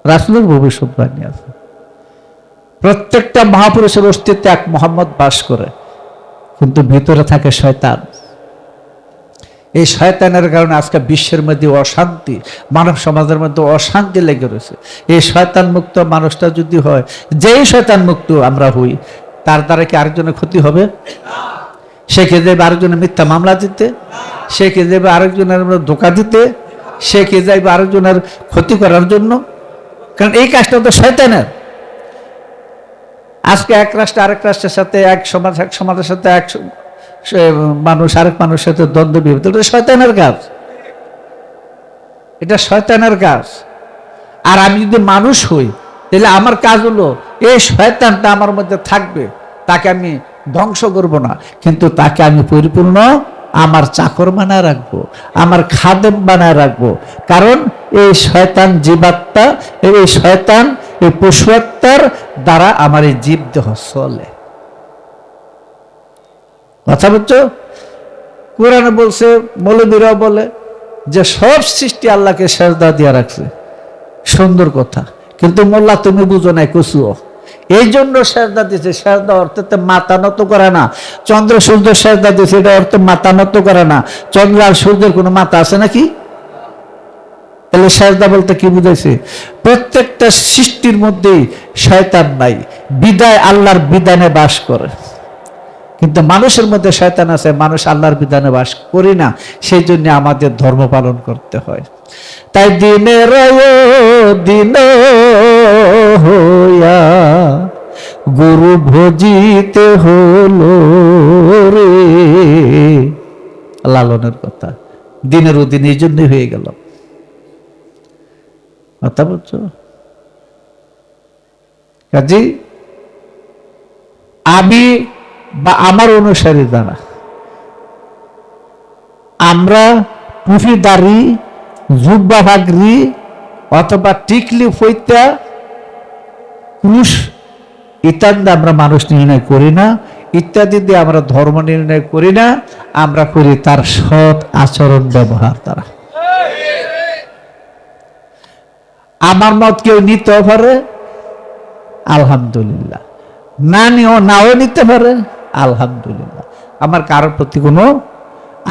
Speaker 1: রাসূলের ভবিষ্যৎবাণী আছে। প্রত্যেকটা মহাপুরুষের অস্তিত্বে এক মোহাম্মদ বাস করে, কিন্তু ভিতরে থাকে শয়তান। এই শয়তানের কারণে আজকে বিশ্বের মধ্যে অশান্তি, মানব সমাজের মধ্যে অশান্তি লেগে রয়েছে। এই শয়তান মুক্ত মানুষটা যদি হয়, যেই শয়তান মুক্ত আমরা হই, তার দ্বারা কি আরেকজনের ক্ষতি হবে? সে কে যাবে আরেকজনের মিথ্যা মামলা দিতে, সে কে যাবে আরেকজনের ধোঁকা দিতে, সে কে যাবে আরেকজনের ক্ষতি করার জন্য। কারণ এই কাজটা তো শয়তানের। আজকে এক রাষ্ট্র আরেক রাষ্ট্রের সাথে, এক সমাজের সাথে এক মানুষ আরেক মানুষের সাথে দ্বন্দ্ব বিভেদ, এটা শয়তানের কাজ, এটা শয়তানের কাজ। আর আমি যদি মানুষ হই, তাহলে আমার কাজ হলো এই শয়তানটা আমার মধ্যে থাকবে, তাকে আমি ধ্বংস করব না, কিন্তু তাকে আমি পরিপূর্ণ আমার চাকর বানায় রাখবো, আমার খাদেম বানায় রাখবো। কারণ এই শয়তান জীবাত্মা, এই শয়তান এই পশু আত্মার দ্বারা আমার এই জীব দেহ চলে। কথা বুঝছো? কোরআনে বলছে, মৌলবীরাও বলে যে সব সৃষ্টি আল্লাহকে সেজদা দিয়ে রাখছে। সুন্দর কথা, কিন্তু মোল্লা তুমি বুঝো নাই কচুও। এই জন্য সেজদা দিয়েছে। সেজদা অর্থে মাথা নত করে না। চন্দ্র সূর্য সেজদা দিয়েছে, এটা অর্থে মাথা নত করে না। চন্দ্র আর সূর্যের কোনো মাথা আছে নাকি? তাহলে সেজদা বলতে কি বুঝাইছে? প্রত্যেকটা সৃষ্টির মধ্যেই শয়তান নাই, বিদায় আল্লাহর বিধানে বাস করে। কিন্তু মানুষের মধ্যে শয়তান আছে, মানুষ আল্লাহর বিধানে বাস করি না, সেই জন্য আমাদের ধর্ম পালন করতে হয়। তাই দিনের দিন হইয়া গুরু ভজিতে হলো রে। লালনের কথা, দিনের দিন এই জন্যই হয়ে গেল। কথা বলছো? কাজী আমি বা আমার অনুসারী দ্বারা আমরা টুপি দাড়ি, জুব্বা ভাগরি অথবা টিকলি ফইতা ক্রুশ ইত্যাদি আমরা মানুষ নির্ণয় করি না, ইত্যাদি দিয়ে আমরা ধর্ম নির্ণয় করি না। আমরা করি তার সৎ আচরণ ব্যবহার দ্বারা। আমার মত কেউ নিতে পারে, আলহামদুলিল্লাহ, নাও নিতে পারে, আলহামদুলিল্লাহ। আমার কারোর প্রতি কোনো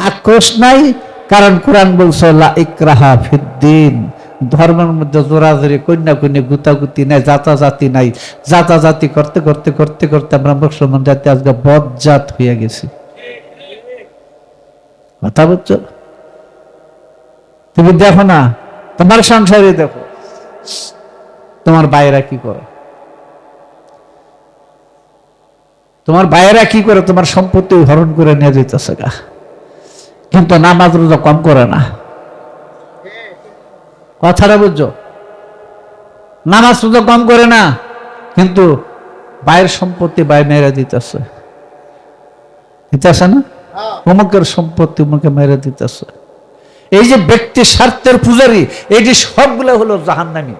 Speaker 1: আক্রোশ নাই, কারণ কোরআন বলছে লা ইকরাহা ফিদ্দিন, ধর্মের মধ্যে জোরাজোরি, কন্যা কন্যা গুতাগুতি নাই, জাতি নাই। জাতি করতে করতে করতে করতে আমরা মুসলমান জাতি আজকে বজ্জাত হয়ে গেছি। কথা বলছো? তুমি দেখো না, তোমার সংসারে দেখো তোমার ভাইয়েরা কি করে, তোমার ভাইয়েরা কি করে, তোমার সম্পত্তি হরণ করে নিয়ে যেতেছে গা, কিন্তু নামাজ রোজা কম করে না। কথাটা বুঝছো? নামাজ রোজা কম করে না, কিন্তু ভাইয়ের সম্পত্তি ভাই মেরে দিতেছে না? অমুকের সম্পত্তি অমুকে মেরে দিতেছে। এই যে ব্যক্তি স্বার্থের পূজারী, এটি সবগুলো হলো জাহান্নামী।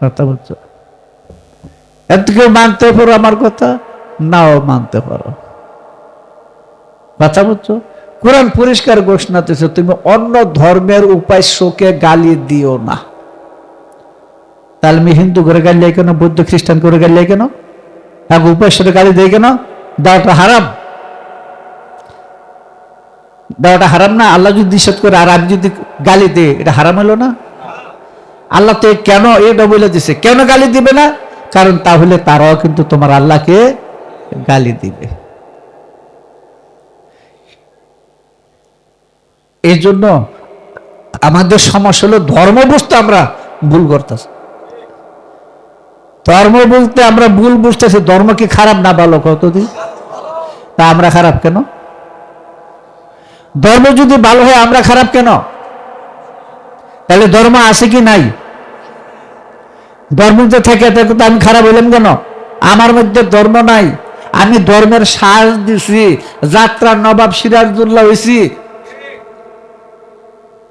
Speaker 1: কথা বলছো? এত কেউ মানতে পারো আমার কথা, নাও মানতে পারো। কথা বলছো? কোরআন পরিষ্কার ঘোষণা দিয়েছে, তুমি অন্য ধর্মের উপাস্যকে গালি দিও না। তাহলে আমি হিন্দু করে গালি দেয় কেন, বৌদ্ধ খ্রিস্টান করে গালি দেয় কেন, এক উপাস্যের গালি দেয় কেন? দেওয়াটা হারাম, দেওয়াটা হারাম না? আল্লাহ যদি নিষেধ করে আর আমি যদি গালি দিই, এটা হারাম হলো না? আল্লাহ তো কেন এটা বলে দিছে, কেন গালি দিবে না? কারণ তাহলে তারাও কিন্তু তোমার আল্লাহকে গালি দিবে। এই জন্য আমাদের সমস্যা হলো ধর্ম বুঝতে আমরা ভুল করতেছি। ধর্ম বলতে আমরা ভুল বুঝতেছি। ধর্ম কি খারাপ না ভালো কতদিন? তা আমরা খারাপ কেন? ধর্ম যদি ভালো হয় আমরা খারাপ কেন? তাহলে ধর্ম আছে কি নাই? ধর্ম যে থেকে থাকে তো আমি খারাপ হইলাম কেন? আমার মধ্যে ধর্ম নাই, আমি ধর্মের শ্বাস দিছি, যাত্রা নবাব সিরাজউদ্দৌলা হয়েছি,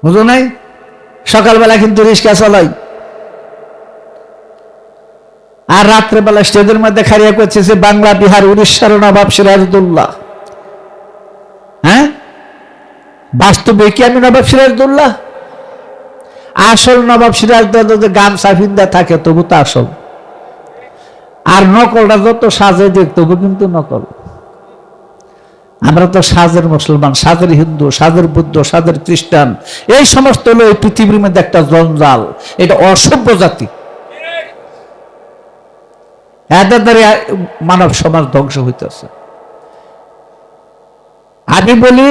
Speaker 1: বুঝো নাই? সকালবেলা কিন্তু রিক্সা চালাই, আর রাত্রেবেলা স্টেজের মধ্যে খাড়িয়া করছে বাংলা বিহার উড়িষ্যার নবাব সিরাজউদ্দৌলা। হ্যাঁ, বাস্তবে কি আমি নবাব সিরাজউদ্দৌলা? আসল নবাব সিরাজউদ্দৌলা যে গামছা ফিন্দা থাকে তবু তো আসল, আর নকলটা যত সাজে দেখ তবু কিন্তু নকল। আমরা তো সাজের মুসলমান, সাজের হিন্দু, সাজের বুদ্ধ, সাজের খ্রিস্টান, এই সমস্ত হলো এই পৃথিবীর মধ্যে একটা জঞ্জাল। এটা অসভ্য জাতি, এদের দ্বারা মানব সমাজ ধ্বংস হইতেছে। আমি বলি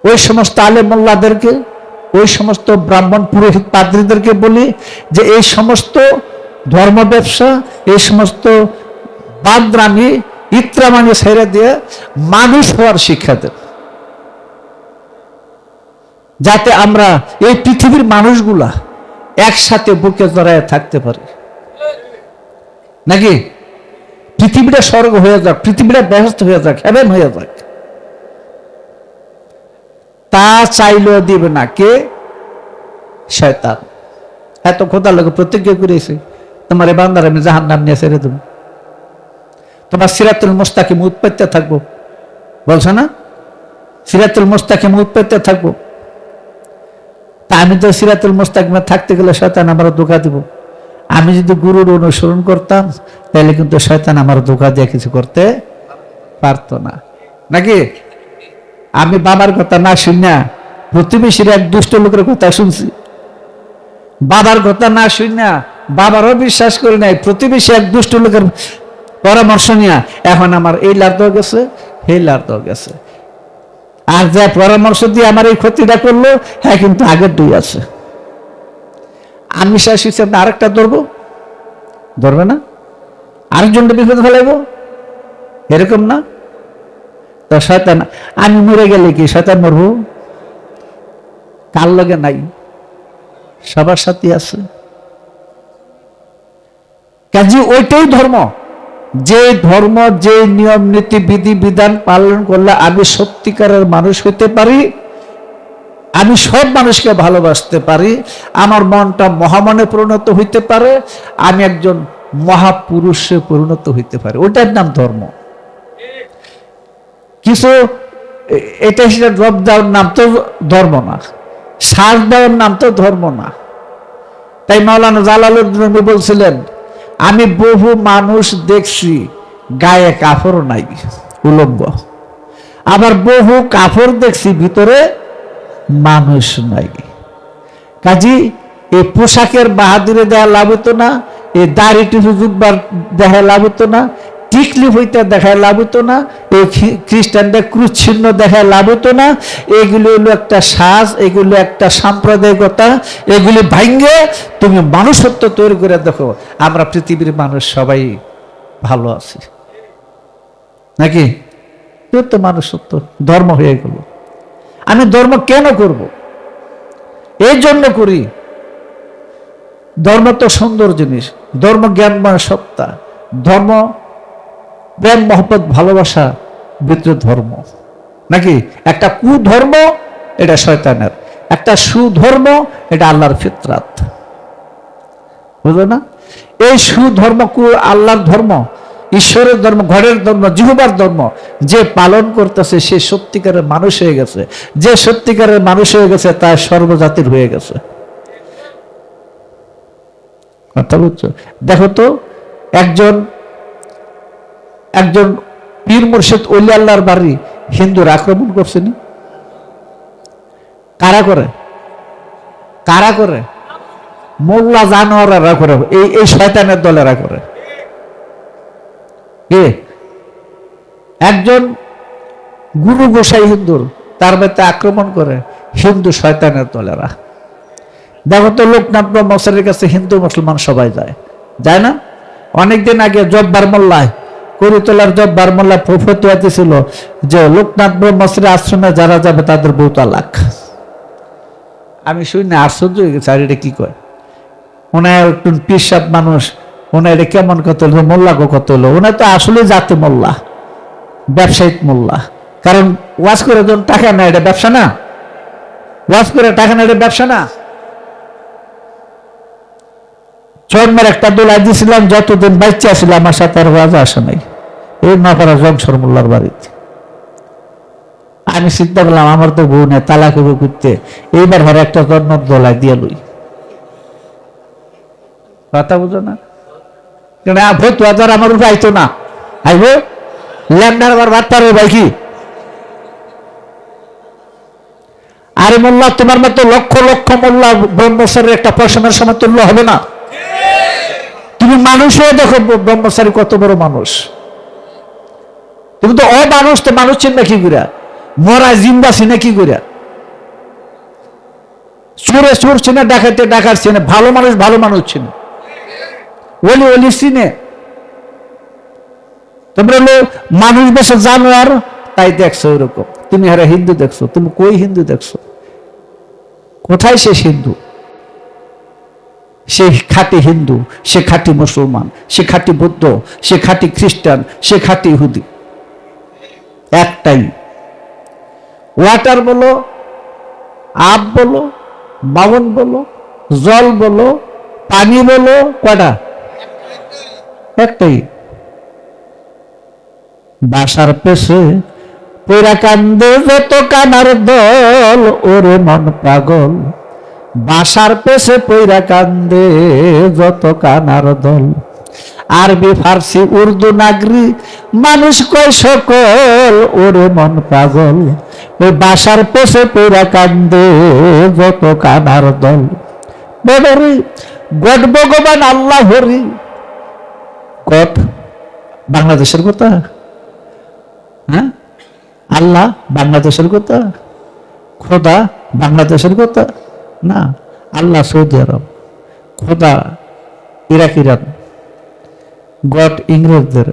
Speaker 1: ওই সমস্ত আলেম মোল্লাদেরকে, ওই সমস্ত ব্রাহ্মণ পুরোহিত পাদ্রীদেরকে বলি যে এই সমস্ত ধর্ম ব্যবসা, এই সমস্ত বাদরামি ইত্রামানি ছেড়ে দিয়ে মানুষ হওয়ার শিক্ষা দেন, যাতে আমরা এই পৃথিবীর মানুষগুলা একসাথে বুকে জড়ায় থাকতে পারি। নাকি পৃথিবীটা স্বর্গ হয়ে যাক, পৃথিবীটা ব্যস্ত হয়ে যাক, হেভেন হয়ে যাক, তা চাইলেও দিবে না কে? শয়তান। এত খোদা লোকে প্রতিজ্ঞা করেছে তোমার এই বান্দার আমি জাহান্নাম নিয়ে ছেড়ে দেবো, তোমার সিরাতুল মুস্তাকিম উৎপত্তি থাকবো, বলছে না? সিরাতুল মুস্তাকিম উৎপত্তি থাকবো। তা আমি তো সিরাতুল মুস্তাকিমে থাকতে গেলে শয়তান আমার ধোঁকা দিব। আমি যদি গুরুর অনুসরণ করতাম তাহলে কিন্তু শয়তান আমার ধোঁকা দিয়ে কিছু করতে পারতো না। নাকি? আমি বাবার কথা না শুনিয়া প্রতিবেশীর এক দুষ্ট লোকের কথা শুনছি, বাবার কথা না শুনিয়া বাবারও বিশ্বাস করি নাই, প্রতিবেশী এক দুষ্ট লোকের পরামর্শ নিয়া এখন আমার এই লাভ দেওয়া গেছে, এই লাভ দেওয়া গেছে। আর যা পরামর্শ দিয়ে আমার এই ক্ষতিটা করলো, হ্যাঁ কিন্তু আগের দুই আছে। আমি শাসিছি আরেকটা ধরবো, ধরবে না? আরেকজনটা বিপদ ফেলাইব, এরকম না? তো শয়তান, আমি মরে গেলে কি শয়তান মরবো? কার লগে নাই, সবার সাথে আছে। কাজে ওইটাই ধর্ম, যে ধর্ম, যে নিয়ম নীতি বিধি বিধান পালন করলে আমি সত্যিকারের মানুষ হইতে পারি, আমি সব মানুষকে ভালোবাসতে পারি, আমার মনটা মহামনে পরিণত হইতে পারে, আমি একজন মহাপুরুষে পরিণত হইতে পারে, ওটার নাম ধর্ম। কিছু এটা সেটা ড্রপ দেওয়ার নাম তো ধর্ম না, শ্বাস দেওয়ার নাম তো ধর্ম না। তাই মাওলানা জালালউদ্দিন বলছিলেন, আমি বহু মানুষ দেখছি গায়ে কাপড় নাই, উলঙ্গ, আবার বহু কাপড় দেখছি ভিতরে মানুষ নাই। কাজী এই পোশাকের বাহাদুরে দেয়া লাভ হতো না, এই দাড়ি টুপি জুব্বার দেখা লাভ হতো না, টিকলি হইতে দেখায় লাভ হতো না, এই খ্রিস্টানদের ক্রুশ চিহ্ন দেখায় লাভ হতো না। এগুলো হলো একটা সাজ, এগুলো একটা সাম্প্রদায়িকতা, এগুলি ভাঙ্গে তুমি মানুষত্ব তৈরি করে দেখো, আমরা পৃথিবীর মানুষ সবাই ভালো আছি। নাকি? তো মানুষত্ব ধর্ম হয়ে গেল। আমি ধর্ম কেন করব? এই জন্য করি, ধর্ম তো সুন্দর জিনিস, ধর্ম জ্ঞানময় সত্তা, ধর্ম প্রেম মহব্বত ভালোবাসা ভিতরে ধর্ম। নাকি? একটা কুধর্ম এটা শয়তানের, একটা সুধর্ম এটা আল্লাহর ফিতরাত, বুঝলো না? এই সুধর্ম আল্লাহর ধর্ম, ঈশ্বরের ধর্ম, ঘরের ধর্ম, জিহ্বার ধর্ম যে পালন করতেছে সে সত্যিকারের মানুষ হয়ে গেছে। যে সত্যিকারের মানুষ হয়ে গেছে তার সর্বজাতির হয়ে গেছে। কথা বুঝছো? দেখো তো, একজন পীর মুর্শিদ ওলি আল্লাহর বাড়ি হিন্দুরা আক্রমণ করছেনি? কারা করে? কারা করে? মোল্লা জানোয়ারেরা করে, এই শয়তানের দলেরা করে। কে? একজন গুরু গোসাই হিন্দুর, তার বাড়িতে আক্রমণ করে হিন্দু শয়তানের দলেরা। দেখো তো, লোকনাথ ব্রহ্মচারীর কাছে হিন্দু মুসলমান সবাই যায়, যায় না? অনেকদিন আগে জব্বার মোল্লায়, করিতলার জব্বার মোল্লা ফতুয়া দিয়েছিল যে লোকনাথ ব্রহ্মচারী আশ্রমে যারা যাবে তাদের বউ তালাক। আমি শুনি আশ্চর্য হয়ে গেছে, আর এটা কি কয়? ওনার একটু পিসাব মানুষ, ওনার এটা কেমন কত হলো? মোল্লা গো কত হলো? ওনার তো আসলে জাতে মোল্লা, ব্যবসায়িক মোল্লা। কারণ ওয়াজ করে যখন টাকা নেয় এটা ব্যবসা না? ওয়াজ করে টাকা নেয় এটা ব্যবসা না? জন্মের একটা দোলা দিয়েছিলাম, যতদিন বাচ্চা ছিল আমার সাথে আর ওয়াজ আসে নাই, এই নাপাড়া জংসর মোল্লার বাড়িতে। আমি চিন্তা করলাম আমার তো বউ নেই, তালাক হইব করতে, এইবার হরে একটা জন্মের দোলা দিয়ে লই। কথা বুঝো না? ভতুয়া তো আমার উপরে আইতো না, আইব ল্যান্ডার আবার ভাত পারবে ভাই কি? আরে মোল্লা, তোমার মতো লক্ষ লক্ষ মোল্লা ব্রহ্মচারীর একটা পয়সার সময় তুল্য হবে না? তুমি মানুষ হয়ে দেখো ব্রহ্মচারী কত বড় মানুষ। তুমি তো অমানুষ, তো মানুষ চিন্তা কি করে? মরা জিন্দা চিনে কি করে? চোরে চোর চিনে, ডাকাতে ডাকাত চিনে, ভালো মানুষ ভালো মানুষ চিনে, ওলি ওলি চিনে। তোমরা হলো মানুষ বেশি জানোয়ার তাই দেখছো ওরকম। তুমি হারা হিন্দু দেখছো, তুমি কই হিন্দু দেখছো? কোথায় সে হিন্দু? সে খাঁটি হিন্দু, সে খাঁটি মুসলমান, সে খাঁটি বৌদ্ধ, সে খাঁটি খ্রিস্টান, সে খাঁটি ইহুদি, একটাই। ওয়াটার বলো, আপ বলো, বামন বলো, জল বলো, পানি বলো, কটা? একটাই। বাসার পেছে পইরা কান্দে যত কানার দল, ওরে মন পাগল। বাসার পেছে পইরা কান্দে যত কানার দল। আরবি ফার্সি উর্দু নাগরি মানুষ কয় সকল, ওরে মন পাগল। ওই বাসার পেছে পইরা কান্দে যত কানার দল। বড়রি গড ভগবান আল্লাহ হরি। গড বাংলাদেশের কথা? হ্যাঁ, আল্লাহ বাংলাদেশের কথা? খোদা বাংলাদেশের কথা না, আল্লাহ সৌদি আরব, খোদা ইরাক ইরান, গড ইংরেজদের,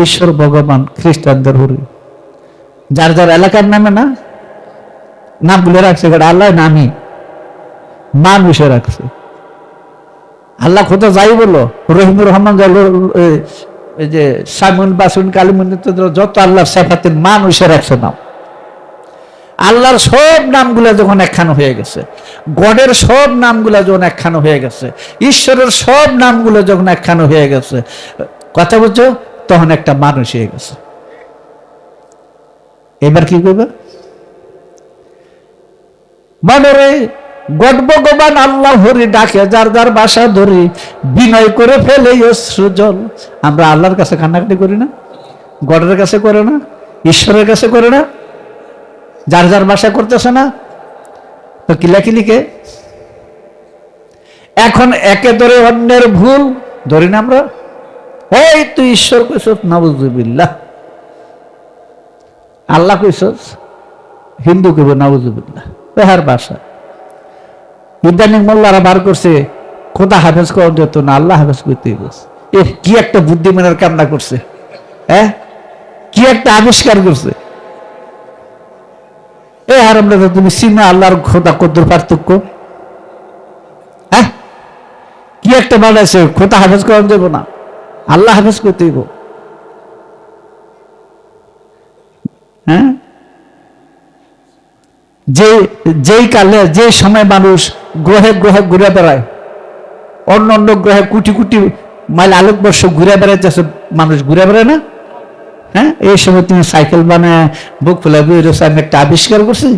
Speaker 1: ঈশ্বর ভগবান খ্রিস্টানদের হরি। যার যার এলাকার নামে না নাম বলে রাখছে, আল্লাহ নামই মানুষে রাখছে। আল্লাহ খোদা যাই বলো, রহিমুর রহমান এই যে সাইমুন বাসুন কালিমুন যত আল্লাহর সেফাতের মানুষের রাখছে নাম। আল্লাহর সব নামগুলা যখন একখানো হয়ে গেছে, গডের সব নামগুলা যখন একখানো হয়ে গেছে, ঈশ্বরের সব নামগুলো যখন একখানো হয়ে গেছে, কথা বলছো, তখন একটা মানুষ হয়ে গেছে। এবার কি করবে? মনে গড ভগবান আল্লাহ হরি ডাকে যার যার বাসা ধরি, বিনয় করে ফেলে অশ্রুজল। আমরা আল্লাহর কাছে কান্নাকাটি করি না? গডের কাছে করে না? ঈশ্বরের কাছে করে না? যার যার বাসা করতেছে না? তো কিলাকিলিকে এখন একে ধরে অন্যের ভুল ধরি না আমরা। এই তুই ঈশ্বর কইছস, নাউজুবিল্লাহ। আল্লাহ কইছস, হিন্দু কইব নাউজুবিল্লাহ। বেহার বাসা। ইদানিং মোল্লারা বার করছে খোদা হাফেজ করা যেত না, আল্লাহ হাফেজ করতে বলছে। কি একটা বুদ্ধিমানের কামনা করছে, হ্যাঁ, কি একটা আবিষ্কার করছে। এ হারামরা, তুমি চিনা আল্লাহর খোদা কদ্দুর পার্থক্য? হ্যাঁ, কি একটা বানাইছে, খোদা হাফেজ করা যাবো না, আল্লাহ হাফেজ করতে দিব। হ্যাঁ, যেই কালে যে সময় মানুষ গ্রহে গ্রহে ঘুরে বেড়ায়, অন্য অন্য গ্রহে কোটি কোটি মাইল আলোকবর্ষ ঘুরে বেড়াইতেছে, মানুষ ঘুরে বেড়ায় না? হ্যাঁ, এই সময় তুমি সাইকেল বানায় বুক ফুলে আমি একটা আবিষ্কার করছি,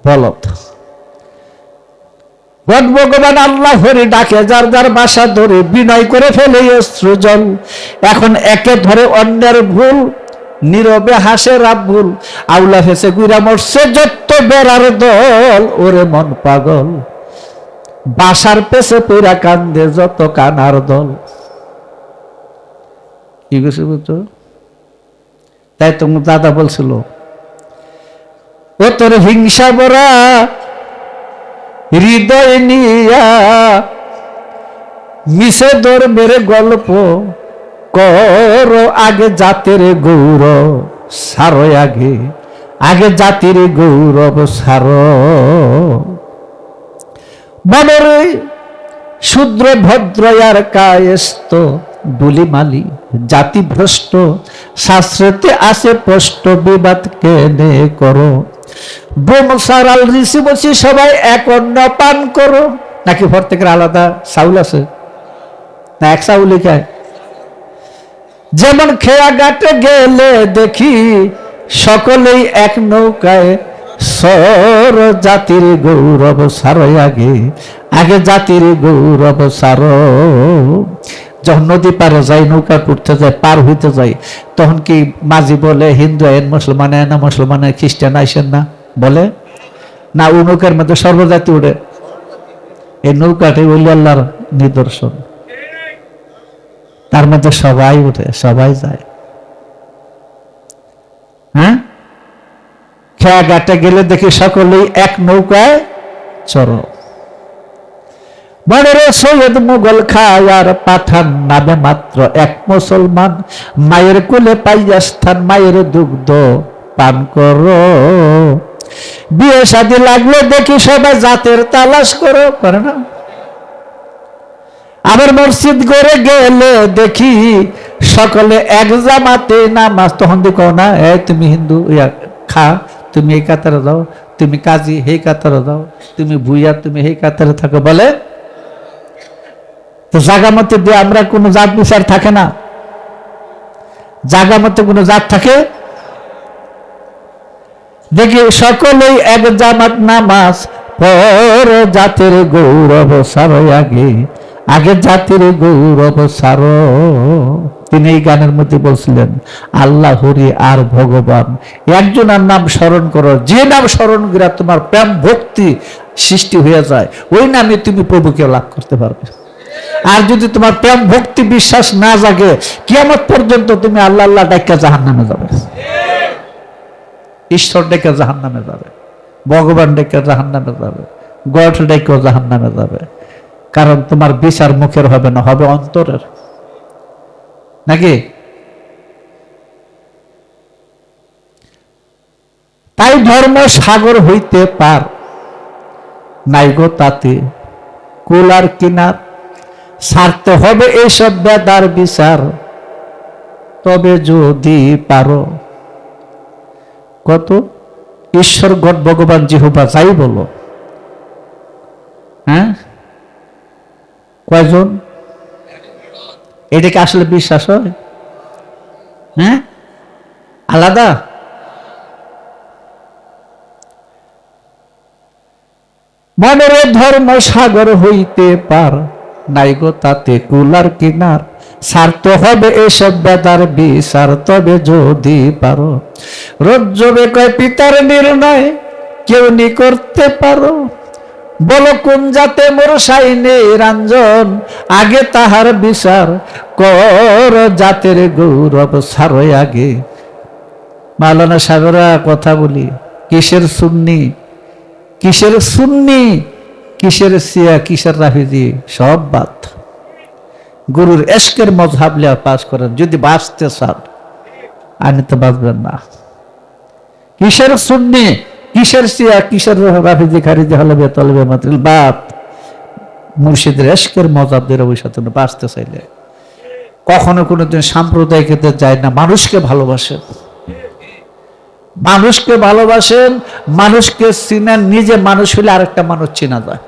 Speaker 1: বলো তো। ভগবান আল্লাহ হরি ডাকে যার যার বাসা ধরে, বিনয় করে ফেলে অশ্রুজল। এখন একে ধরে অন্যের ভুল, নীরবে হাসে রাব্বুল। আউলা ফেসে গুইরা মরছে যত বেড়ার দল, ওরে মন পাগল বাসার পেছে পেরা কান্দে যত কানার দল। কি গেছে বুঝছো? তাই তোমার দাদা বলছিল, ও তোর হিংসা বরা হৃদয় নিয়া মিশে দৌড় মেরে গল্প কর, আগে জাতের গৌরব সারো, আগে আগে জাতির গৌরব সারো। মনরে শূদ্র ভদ্র আর কায়স্ত দুলিমালি জাতি ভ্রষ্ট, শাস্ত্রেতে আসে স্পষ্ট বিবাদ কেনে করো। বোম সারাল ঋষি বসি সবাই এক অন্ন পান করো। নাকি প্রত্যেকের আলাদা চাউল আছে না? এক চাউলই খায়। যেমন খেয়া ঘাটে গেলে দেখি সকলেই এক নৌকায় সর, জাতির গৌরব সারো, আগে আগে জাতির গৌরব সারো। যখন নদী পারে যাই, নৌকা উঠতে যায়, পার হইতে যায়, তখন কি মাঝি বলে হিন্দু আইন, মুসলমান আইন না, মুসলমান খ্রিস্টান আইসেন না বলে না? ওই নৌকার মধ্যে সর্বজাতি উঠে। এই নৌকাটাই ওলি আল্লাহর নিদর্শন, তার মধ্যে সবাই উঠে, সবাই যায়। হ্যাঁ, খেয়া ঘাটে গেলে দেখি সকলেই এক নৌকায় চড়ো। বড়রে সৈয়দ মুঘল খায়ার পাঠান নামে মাত্র এক মুসলমান, মায়ের কোলে পাইয়া স্থান, মায়ের দুগ্ধ পান করো। বিয়ে শাদী লাগলে দেখি সবাই জাতের তালাশ করো, করে না? আবার মসজিদ করে গেলে দেখি সকলে এক জামাতে নামাজ, তখন দেখো না তুমি হিন্দু খা, তুমি এই কাতারে যাও, তুমি কাজী এই কাতারে যাও, তুমি ভুইয়া তুমি এই কাতারে থাকো বলে। তো জাগা মতে দিয়ে আমরা কোনো জাত বিচার থাকে না, জাগা মতে কোনো জাত থাকে? দেখি সকলেই এক জামাত নামাজ পর, জাতির গৌরব সারো, আগে আগে জাতির গৌরব সারো। তিনি এই গানের মধ্যে বলছিলেন, আল্লাহ হরি আর ভগবান একজনের নাম স্মরণ করো, যে নাম স্মরণ করে তোমার প্রেম ভক্তি সৃষ্টি হয়ে যায়, ওই নামে তুমি প্রভুকে লাভ করতে পারবে। আর যদি তোমার প্রেম ভক্তি বিশ্বাস না জাগে, কিয়ামত পর্যন্ত তুমি আল্লাহ আল্লাহ ডাইকা জাহান্নামে যাবে, ঈশ্বর ডেকে জাহান্নামে যাবে, ভগবান ডেকে জাহান্নামে যাবে, গড ডেকে জাহান্নামে যাবে। কারণ তোমার বিচার মুখের হবে না, হবে অন্তরের। নাকি? তাই ধর্ম সাগর হইতে পার নাই গো তাতে কুল আর কিনার, ছাড়তে হবে এইসব বেদার বিচার, তবে যদি পারো। কত ঈশ্বর গড ভগবান জিহ্বা যাই বলো, হ্যাঁ কয়জন? এটাকে আসলে বিশ্বাস হয়? হ্যাঁ, আলাদা। মনের ধর্ম সাগর হইতে পার নাই গো তাতে কুলার কিনার, ছাড়তে হবে এসব বেদার বিচার, তবে যদি পারো। রজ্জবে কয় পিতার নির্ণয় কেউ নি করতে পারো, বলো কোন জাতে মোর সাইনে রাঞ্জন, আগে তাহার বিচার কর, জাতের গৌরব সারো, আগে। মাওলানা সাহেবরা কথা বলি, কিসের সুন্নি, কিসের সুন্নি, কিসের সিয়া, কিসের রাফিজি, সব বাদ। গুরুর এশকের মজহাব লিয়া পাস করেন, যদি বাঁচতে চান, আনি তো বাঁচবেন না। কিসের সুন্নি, কিসের সিয়া, কিসের রাফিজি, খারিজি, হলবে তলবে মাত্রিল, বাদ। মুর্শিদের এশকের মজহাবদের অবশ্যই বাঁচতে চাইলে কখনো কোনোদিন সাম্প্রদায়িকদের যায় না, মানুষকে ভালোবাসে। মানুষকে ভালোবাসেন, মানুষকে চিনেন, নিজে মানুষ হলে আরেকটা মানুষ চেনা যায়।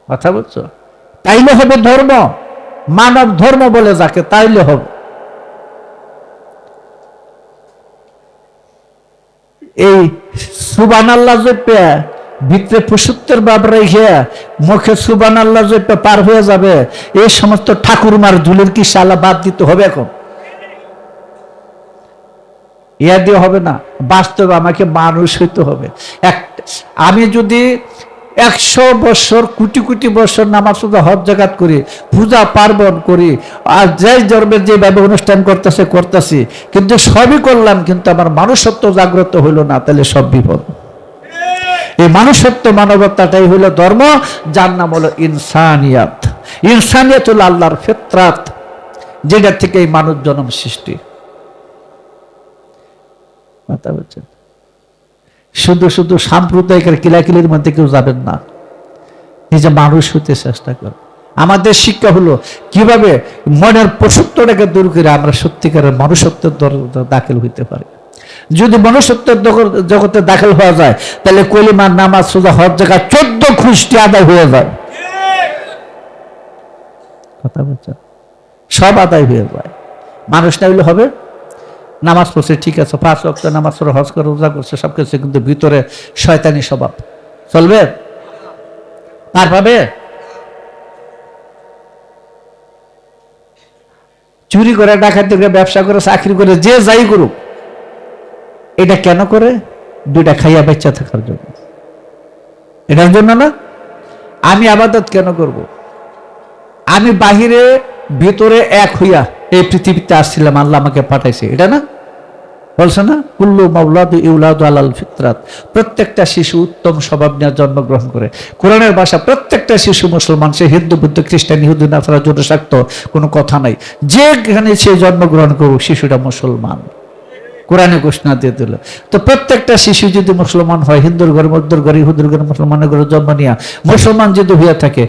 Speaker 1: কথা বলছো? তাইলে হবে ধর্ম, মানব ধর্ম বলে যাকে, তাইলে হবে। এই সুবহানাল্লাহ জপে ভিতরে পশুত্বের ভাব রেখে মুখে সুবহানাল্লাহ জপে পার হয়ে যাবে, এই সমস্ত ঠাকুরমার ধুলের কি শালা বাদ দিতে হবে এখন? ইয়া দিয়ে হবে না, বাস্তবে আমাকে মানুষ হইতে হবে। আমি যদি 100 বছর কোটি কোটি বছর নামাজ রোজা হজ জাকাত করি, পূজা পার্বণ করি, আর যে ধর্মের যেভাবে অনুষ্ঠান করতেছি, কিন্তু সবই করলাম, কিন্তু আমার মানুষত্ব জাগ্রত হইল না, তাহলে সব বিপদ। এই মানুষত্ব মানবতাটাই হইল ধর্ম, যার নাম হলো ইনসানিয়াত। ইনসানিয়াত হলো আল্লাহর ফিতরাত, যেটা থেকে এই মানব জন্ম সৃষ্টি। কথা বলছেন? শুধু শুধু সাম্প্রদায়িকের কিলাকিলির মধ্যে কেউ যাবেন না, নিজে মানুষ হতে চেষ্টা কর। আমাদের শিক্ষা হলো কিভাবে মনের পশুত্বটাকে দূর করে আমরা সত্যিকারের মনুষ্যত্বের দাখিল হইতে পারি। যদি মনুষ্যত্বের জগতে দাখিল হওয়া যায়, তাহলে কলিমার নামাজ রোজা হজ জাকাত 14 খুশটি আদায় হয়ে যায়। কথা বলছেন? সব আদায় হয়ে যায়। মানুষ না হইলে হবে? নামাজ পড়ছে ঠিক আছে, 5 ওয়াক্ত নামাজ পড়ে, হজ করে, রোজা করছে, সব কিছু, কিন্তু ভিতরে শয়তানি স্বভাব চলবে? আর পাবে? চুরি করে, ডাকাতি করে, ব্যবসা করে, চাকরি করে, যে যাই করুক, এটা কেন করে? 2টা খাইয়া বাচ্চা থাকার জন্য। এটার জন্য না। আমি আবাদত কেন করব? আমি বাহিরে ভিতরে এক হইয়া এই পৃথিবীতে আসছিলাম, আল্লাহ আমাকে পাঠাইছে, এটা না বলছে না? কুল্লু মাওলাদু ইউলাদু আলাল ফিতরাত। প্রত্যেকটা শিশু উত্তম স্বভাব নিয়ে জন্মগ্রহণ করে। কোরআনের ভাষা, প্রত্যেকটা শিশু মুসলমান, সে হিন্দু, বুদ্ধ, খ্রিস্টান, ইহুদি, নাসারা, জনস্বার্থ কোনো কথা নাই, যেখানে সে জন্মগ্রহণ করুক, শিশুটা মুসলমান। কোরআনে ঘোষণা দিয়ে দিল। তো প্রত্যেকটা শিশু যদি মুসলমান হয়, হিন্দুর ঘরে, মধ্যর ঘরে, ইহুদের ঘরে, মুসলমানের ঘরে জন্ম নিয়ে মুসলমান যদি হয়ে থাকে,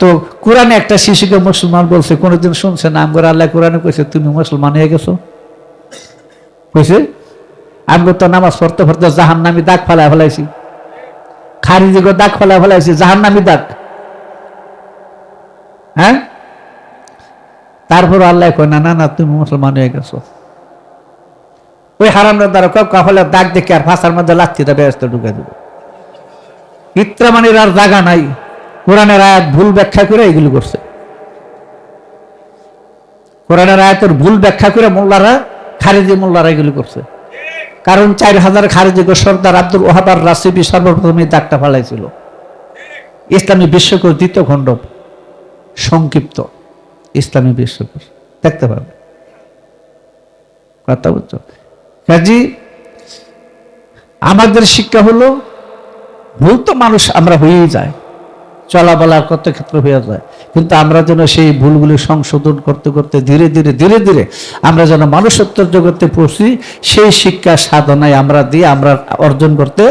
Speaker 1: তো কোরআনে একটা শিশুকে মুসলমান বলছে, কোনোদিন শুনছে না? আমগর আল্লাহ কোরআনে কইছে তুমি মুসলমান হয়ে গেছো, কইছে? আমি তো নামাজ পড়তে পড়তে জাহান্নামী দাগ ফেলায় ফেলাইছি, খারিজি দাগ ফেলায় ফেলাইছি, জাহান্নামী দাগ। হ্যাঁ, তারপর আল্লাহ কয় না না না, তুমি মুসলমান হয়ে গেছো। ওই হারামরা দ্বারা কাফলের দাগ দেখে আর ফাঁসার মধ্যে লাচ্ছিটা ব্যস্ত ঢুকে দেবে। ইত্রামানির আর জায়গা নাই। কোরআনের আয়াত ভুল ব্যাখ্যা করে এগুলো করছে। কোরআনের আয়াতের ভুল ব্যাখ্যা করে মোল্লারা, খারিজি মোল্লারা এগুলো করছে। কারণ 4000 খারিজি সর্দার আব্দুল ওহাব আর রাসিবি সর্বপ্রথম এই দাগটা ফালাইছিল। ইসলামী বিশ্বকোষ 2য় খণ্ড, সংক্ষিপ্ত ইসলামী বিশ্বকোষ দেখতে পাবে। কথা বলছো? কাজী আমাদের শিক্ষা হলো, ভুল তো মানুষ আমরা হয়েই যায়, চলা বলার কত ক্ষেত্রে হয়ে যায়, কিন্তু আমরা যেন সেই ভুলগুলি সংশোধন করতে করতে ধীরে ধীরে ধীরে ধীরে আমরা যেন মানুষত্বের জগতে পৌঁছি, সেই শিক্ষা সাধনায় আমরা দিয়ে আমরা অর্জন করতে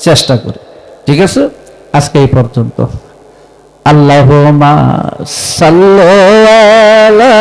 Speaker 1: চেষ্টা করি। ঠিক আছে, আজকে এই পর্যন্ত। আল্লাহুম্মা সাল্লি আলা